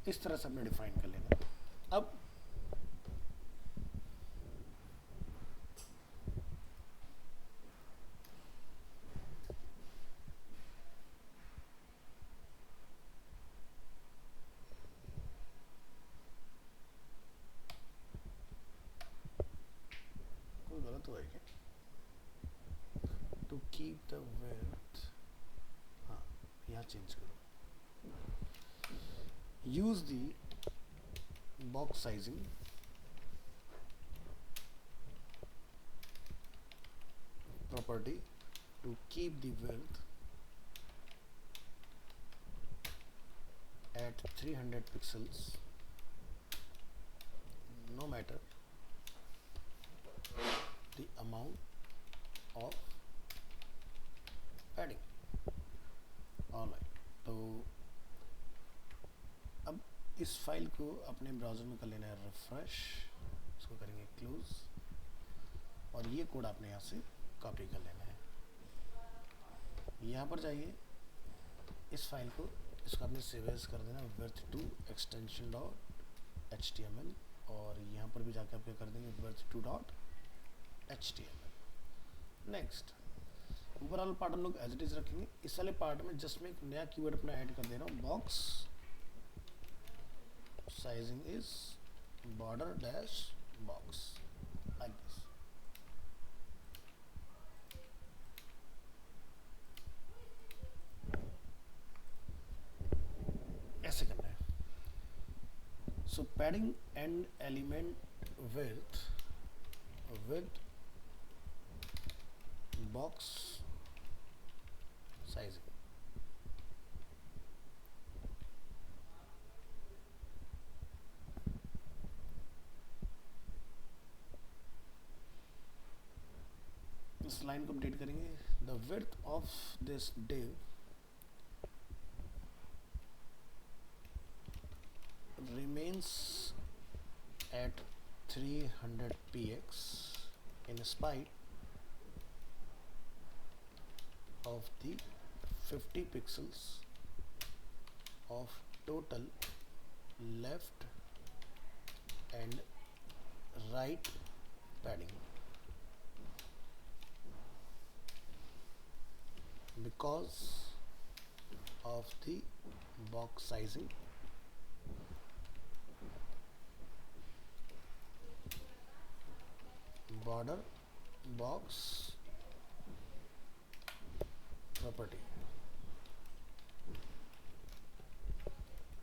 इस तरह से हमने डिफाइन कर लेना। अब कोई गलत हुआ है क्या, टू कीप द विड्थ, हाँ यहाँ चेंज करो, use the box sizing property to keep the width at 300 pixels no matter the amount of padding. Alright, तो अब इस फाइल को अपने ब्राउज़र में कर लेना है रिफ्रेश, इसको करेंगे क्लोज, और ये कोड आपने यहाँ से कॉपी कर लेना है। यहाँ पर जाइए, इस फाइल को इसको आपने सेव एज कर देना width to extension dot HTML, और यहाँ पर भी जाकर आप क्या कर देंगे width to dot HTML। Next ऊपर वाला पार्ट हम लोग एज इट इज रखेंगे। इस वाले पार्ट में जस्ट में एक नया कीवर्ड अपना ऐड कर दे रहा हूँ, box sizing is border dash box, like this. ऐसे करना है। So padding and element with box sizing. Line को अपडेट करेंगे. The width of this div remains at 300 px in spite of the 50 pixels of total left and right padding. Because of the box sizing, border box property,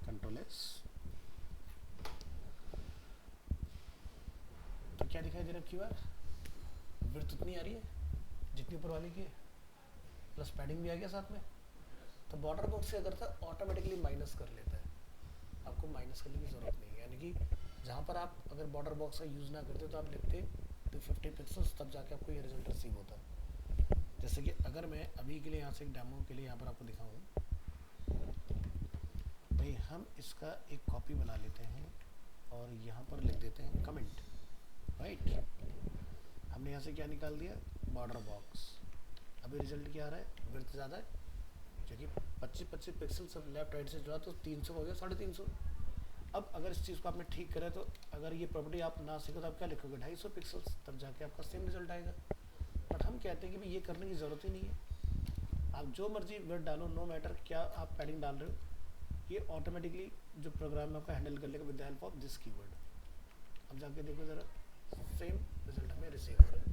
Control S. तो क्या दिखाई दे रहा है QR? Width उतनी आ रही है जितनी ऊपर वाली की है, प्लस पैडिंग भी आ गया साथ में. तो बॉर्डर बॉक्स क्या करता है, ऑटोमेटिकली माइनस कर लेता है, आपको माइनस करने की ज़रूरत नहीं है. यानी कि जहाँ पर आप अगर बॉर्डर बॉक्स का यूज़ ना करते तो आप लिखते तो 50 पिक्सल्स, तब जाके आपको ये रिजल्ट रिसीव होता. जैसे कि अगर मैं अभी के लिए यहाँ से एक डेमो के लिए यहाँ पर आपको दिखाऊँ, भाई हम इसका एक कॉपी बना लेते हैं और यहाँ पर लिख देते हैं कमेंट. राइट, हमने यहाँ से क्या निकाल दिया, बॉर्डर बॉक्स. अभी रिजल्ट क्या आ रहा है, विड्थ ज़्यादा है क्योंकि 25 पिक्सल सब लेफ्ट राइट से जुड़ा, तो 300 हो गया 350. अब अगर इस चीज़ को आपने ठीक करा तो अगर ये प्रॉपर्टी आप ना सीखो तो आप क्या लिखोगे, 250 पिक्सल्स, तब जाके आपका सेम रिजल्ट आएगा. बट हम कहते हैं कि भाई ये करने की ज़रूरत ही नहीं है, आप जो मर्जी विड्थ डालो, नो मैटर क्या आप पैडिंग डाल रहे हो, ये ऑटोमेटिकली जो प्रोग्राम है आपका हैंडल कर लेगा with the help of this keyword. अब जाके देखो ज़रा, सेम रिजल्ट हमें रिसीव हो रहा है,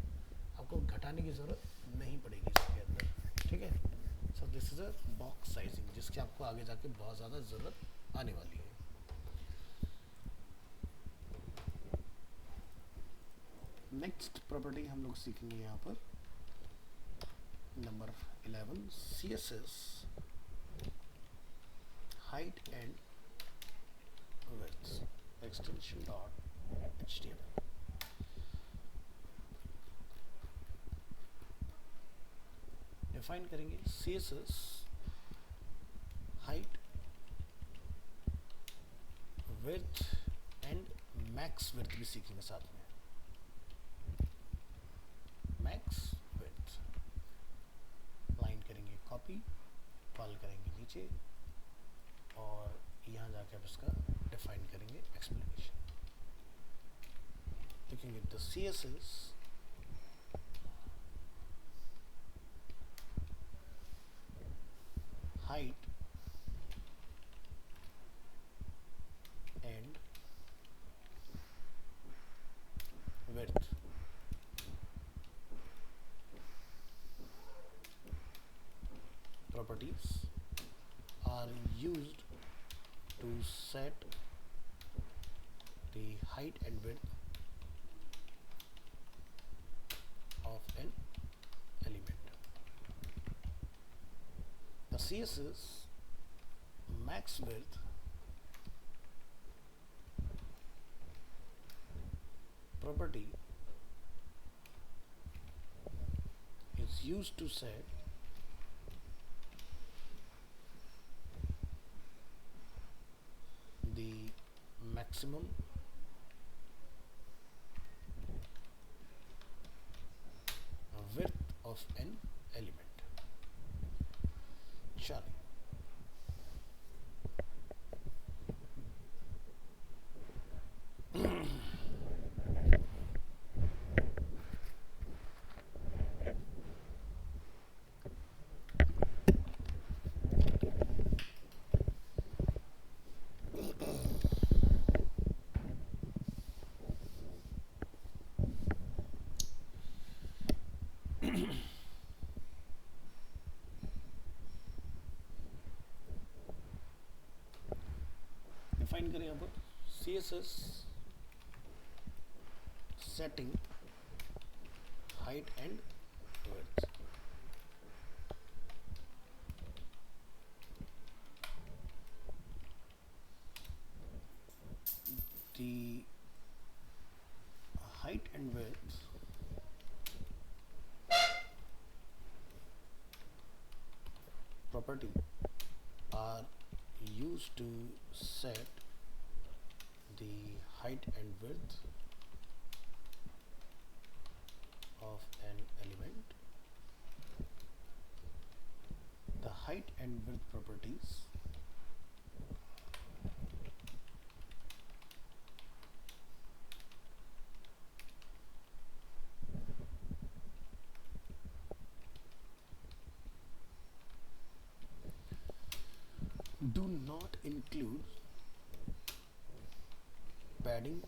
आपको घटाने की ज़रूरत नहीं पड़ेगी इसके अंदर. ठीक है. So this is a box sizing, जिसकी आपको आगे जाके बहुत ज़्यादा ज़रूरत आने वाली है. नेक्स्ट प्रॉपर्टी हम लोग सीखेंगे यहाँ पर number 11, CSS height and width extension dot HTML. Define करेंगे CSS height, width and max width भी सीखेंगे साथ में. मैक्स विड्थ लाइन करेंगे कॉपी, कॉल करेंगे नीचे और यहाँ जाके आप इसका डिफाइन करेंगे एक्सप्लेनेशन. लिखेंगे the CSS height and width properties are used to set the height and width of an element. The CSS max width property is used to set the maximum width of an element. चलिए, define करें यहाँ पर CSS setting height and width. The height and width property are used to set the height and width of an element. The height and width properties do not include padding,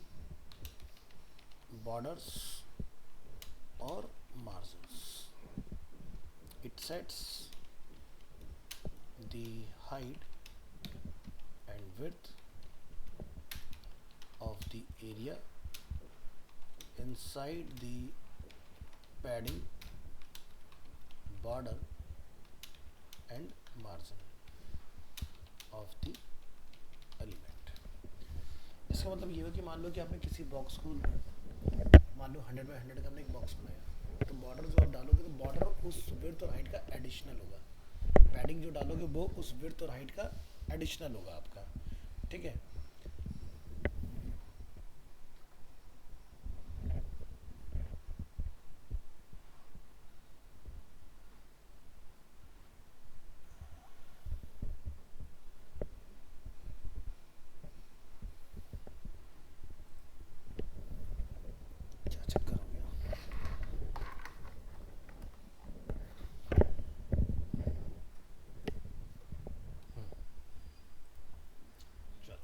borders, or margins. It sets the height and width of the area inside the padding, border and margin of the element. इसका मतलब ये हो कि मान लो कि आपने किसी box को मान लो 100 बाय 100 का आपने एक बॉक्स बनाया, तो बॉर्डर जो आप डालोगे तो बॉर्डर उस विड्थ और हाइट का एडिशनल होगा, पैडिंग जो डालोगे वो उस विड्थ और हाइट का एडिशनल होगा आपका, ठीक है। क्या चक्कर हो गया? चलो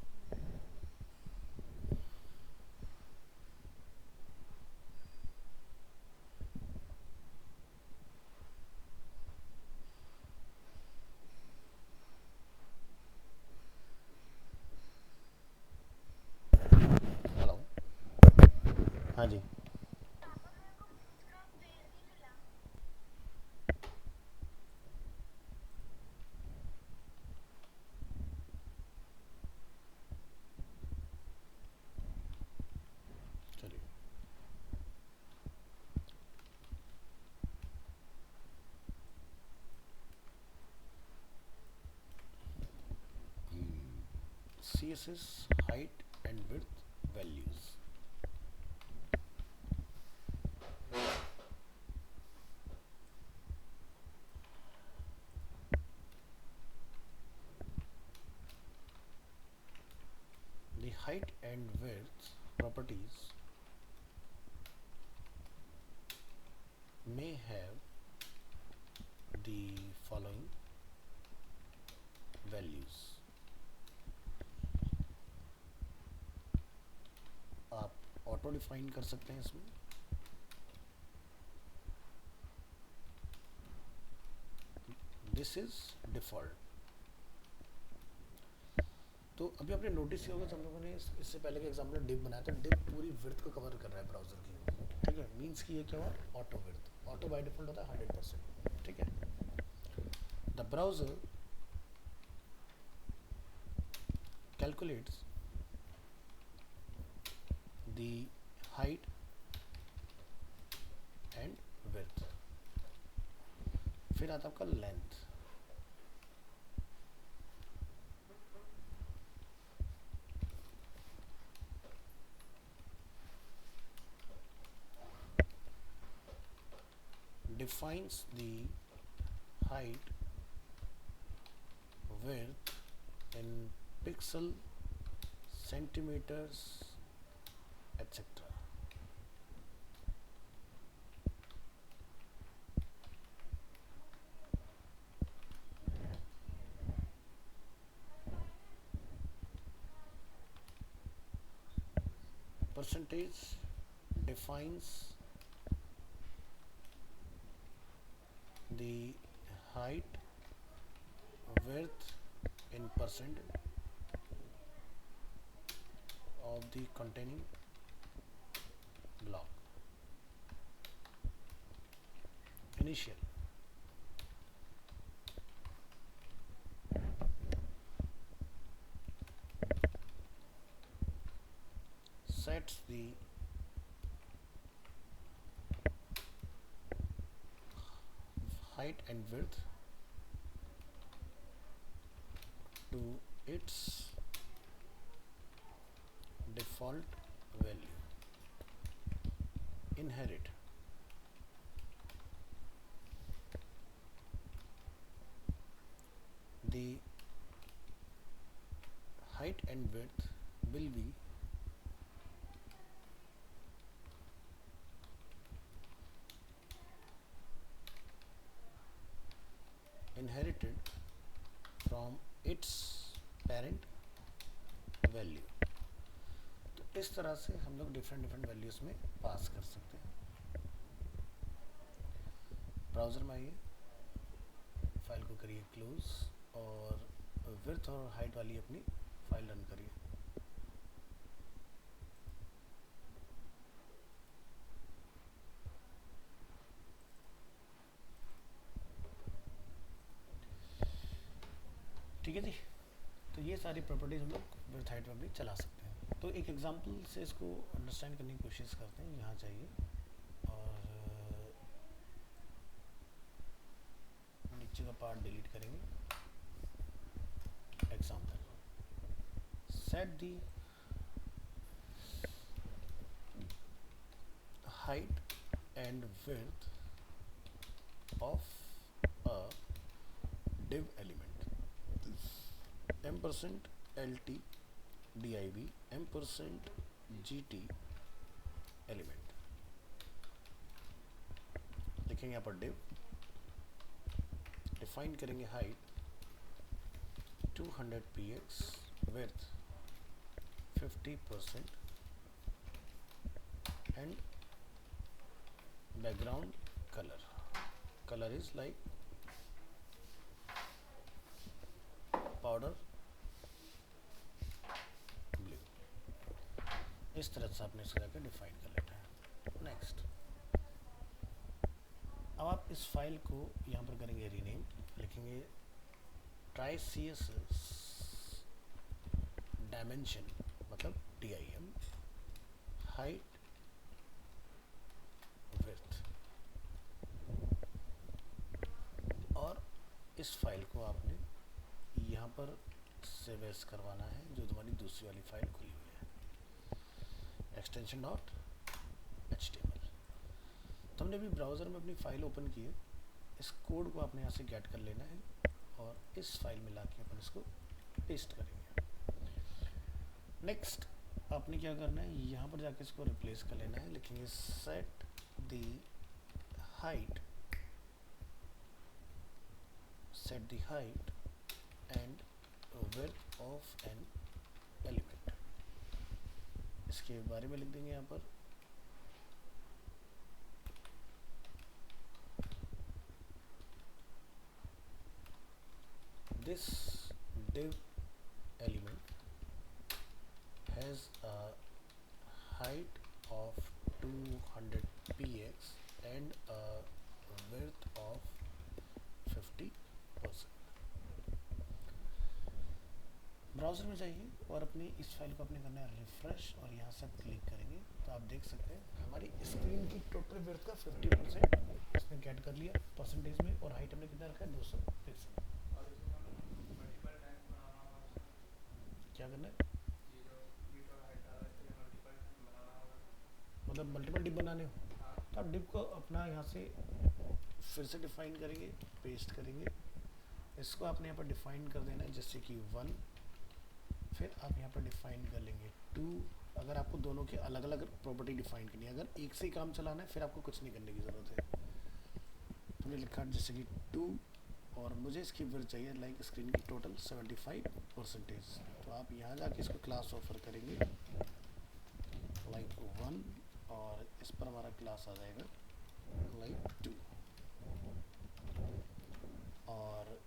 हेलो, हाँ जी, चलिए। CSS height and width values. The height and width properties may have the following values. आप ऑटो डिफाइन कर सकते हैं इसमें, दिस इज डिफॉल्ट। तो अभी आपने नोटिस किया होगा हम लोगों ने इससे पहले के एग्जाम्पल में डिप बनाया था, डिप पूरी विड्थ को कवर कर रहा है ब्राउजर की, ठीक है। मीन्स कि ये क्या हुआ, auto width, auto by default होता है 100%, ठीक है। The browser calculates the height and width, फिर आता है आपका length, defines the height width in pixel, centimeters, etc. Percentage defines the height width in percent of the containing block. Initial sets the height and width to its default value. Inherit the height and width will be inherited from its parent value. तो इस तरह से हम लोग different values में पास कर सकते हैं। ब्राउज़र में आइए, फाइल को करिए क्लोज और विड्थ और हाइट वाली अपनी फाइल रन करिए। ठीक है जी, तो ये सारी प्रॉपर्टीज हम लोग विड्थ हाइट में भी चला सकते हैं। तो एक एग्जांपल से इसको अंडरस्टैंड करने की कोशिश करते हैं। यहाँ जाइए और नीचे का पार्ट डिलीट करेंगे। Example, set the height and width of a div element %lt div %gt element। लिखेंगे यहाँ पर div, डिफाइन करेंगे height 200 px, width 50% and background color is like powder blue। इस तरह से आपने इसको जाकर डिफाइन कर लेना है। नेक्स्ट, अब आप इस फाइल को यहाँ पर करेंगे रीनेम, लिखेंगे ट्राई CSS डायमेंशन मतलब DIM हाइट विड्थ, और इस फाइल को आपने यहाँ पर सेव एज करवाना है जो तुम्हारी दूसरी वाली फाइल खुली हुई है, एक्सटेंशन .html। तो हमने भी ब्राउज़र में अपनी फाइल ओपन की है, इस कोड को आपने यहाँ से गेट कर लेना है और इस फाइल में लाके अपन इसको पेस्ट करेंगे। नेक्स्ट आपने क्या करना है, यहाँ पर जाके इसको रिप्लेस कर लेना है, लिखेंगे set the height and width of an element। इसके बारे में लिख देंगे यहाँ पर this div element has a height of 200 px and a width of 50%। Browser में जाइए और अपनी इस फाइल को अपने करना है रिफ्रेश और यहाँ से क्लिक करेंगे तो आप देख सकते हैं हमारी स्क्रीन की टोटल विड्थ का 50% इसने गेट कर लिया परसेंटेज में, और हाइट हमने कितना रखा है 200 पिक्सल। क्या करना है, मतलब मल्टीपल डिप बनाने हो तो आप डिप को अपना यहाँ से फिर से डिफाइन करेंगे, पेस्ट करेंगे, इसको आपने यहाँ पर डिफाइन कर देना है जैसे कि 1, फिर आप यहाँ पर डिफाइन कर लेंगे 2। अगर आपको दोनों के अलग अलग प्रॉपर्टी डिफाइन करनी है, अगर एक से ही काम चलाना है फिर आपको कुछ नहीं करने की ज़रूरत है। तो मैंने लिखा जैसे कि 2 और मुझे इसकी विड्थ चाहिए लाइक स्क्रीन की टोटल 75%। तो आप यहाँ जाके इसको क्लास ऑफर करेंगे लाइक 1 और इस पर हमारा क्लास आ जाएगा लाइक 2 और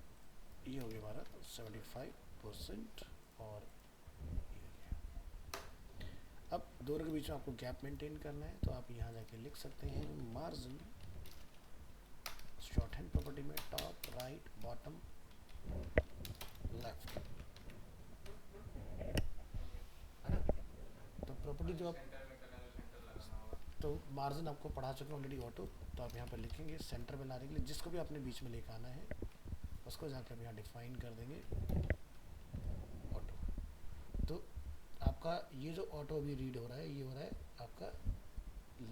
ये हो गया हमारा 75% और ये हो गया। अब दोनों के बीच में आपको गैप मेंटेन करना है तो आप यहाँ जाके लिख सकते हैं मार्जिन शॉर्ट हैंड प्रॉपर्टी में टॉप राइट बॉटम लेफ्ट, है ना। तो प्रॉपर्टी जो आप तो मार्जिन आपको पढ़ा चुके ऑलरेडी ऑटो, तो आप यहाँ पर लिखेंगे सेंटर में लाने के लिए जिसको भी आपने बीच में लेकर आना है उसको जाकर आप यहाँ डिफाइन कर देंगे आपका ये जो ऑटो अभी रीड हो रहा है ये हो रहा है आपका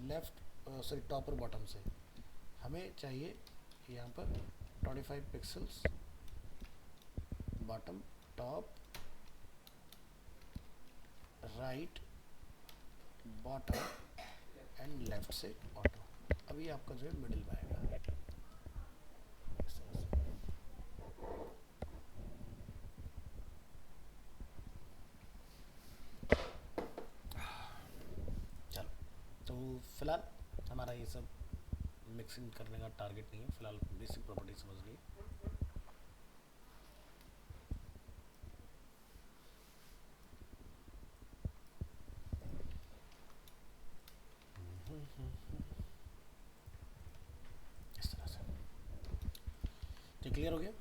लेफ्ट सॉरी टॉप और बॉटम से। हमें चाहिए यहाँ पर 25 pixels bottom top right bottom and left से ऑटो। अभी आपका जो है मिडिल में आएगा इस तरह से। चलो तो फिलहाल हमारा ये सब मिक्सिंग करने का टारगेट नहीं है, फिलहाल बेसिक प्रॉपर्टी समझनी है। इस तरह से ये क्लियर हो गया।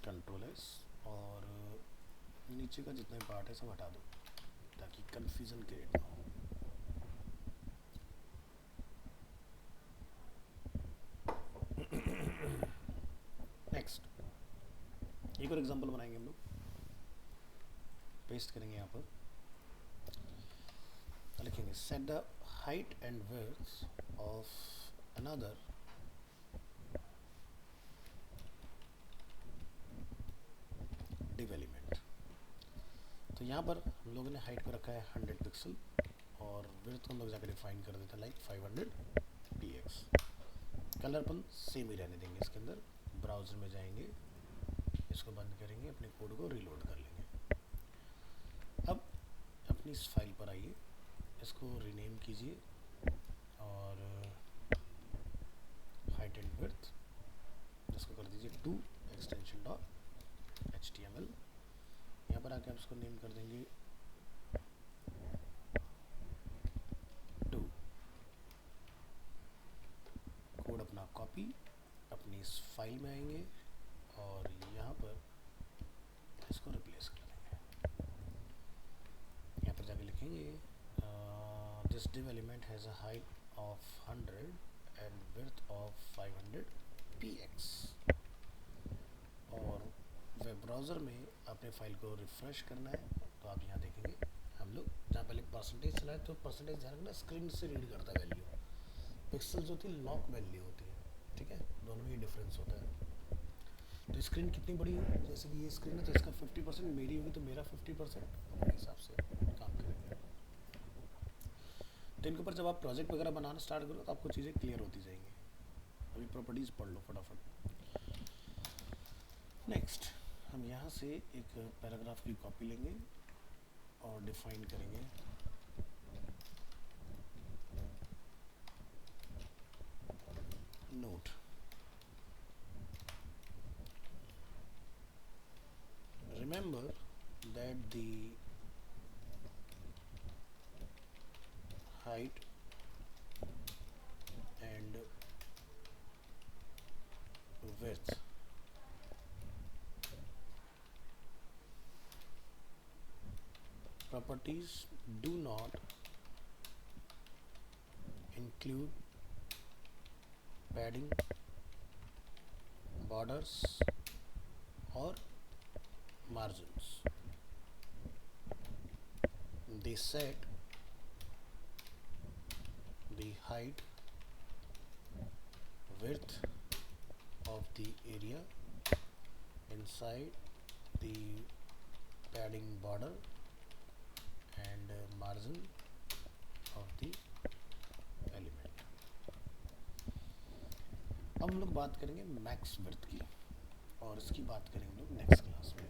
कंट्रोल एस और नीचे का जितने पार्ट है सब हटा दो ताकि कंफ्यूजन क्रिएट ना हो। नेक्स्ट एक और एग्जांपल बनाएंगे हम लोग, पेस्ट करेंगे यहाँ पर, लिखेंगे set the height and width of another div element. तो यहाँ पर हम लोगों ने हाइट को रखा है 100 पिक्सल और विड्थ को हम लोग जाकर डिफाइन कर देते हैं लाइक 500 px। कलर अपन सेम ही रहने देंगे इसके अंदर। ब्राउज़र में जाएंगे, इसको बंद करेंगे, अपने कोड को रीलोड कर लेंगे। अब अपनी इस फाइल पर आइए, इसको रीनेम कीजिए और हाइट एंड विड्थ इसको कर दीजिए 2 एक्सटेंशन डॉट HTML। यहाँ पर आके आप इसको नेम कर देंगे 2। कोड अपना कॉपी अपनी इस फाइल में आएंगे और यहाँ पर इसको रिप्लेस कर देंगे। यहाँ पर जाके लिखेंगे this div element has a height of 100 and width of 500 px। और वेब ब्राउज़र में अपने फाइल को रिफ़्रेश करना है तो आप यहाँ देखेंगे हम लोग जहाँ पहले परसेंटेज चलाए तो परसेंटेज ध्यान रखना स्क्रीन से रीड करता है वैल्यू, पिक्सल्स होती है लॉक वैल्यू होती है, ठीक है, दोनों में ही डिफरेंस होता है। तो स्क्रीन कितनी बड़ी हो, जैसे कि ये स्क्रीन है तो इसका 50% मेरी होगी तो मेरा 50% अपने हिसाब से काम करेंगे। तो इनके ऊपर जब आप प्रोजेक्ट वगैरह बनाना स्टार्ट करो तो आपको चीज़ें क्लियर होती जाएंगी। अभी प्रॉपर्टीज़ पढ़ लो फटाफट। नेक्स्ट हम यहाँ से एक पैराग्राफ की कॉपी लेंगे और डिफाइन करेंगे note. Remember that the height and width properties do not include padding, borders or margins. They set the height, width of the area inside the padding border and margin of the element। अब हम लोग बात करेंगे max width की और इसकी बात करेंगे हम लोग नेक्स्ट क्लास में।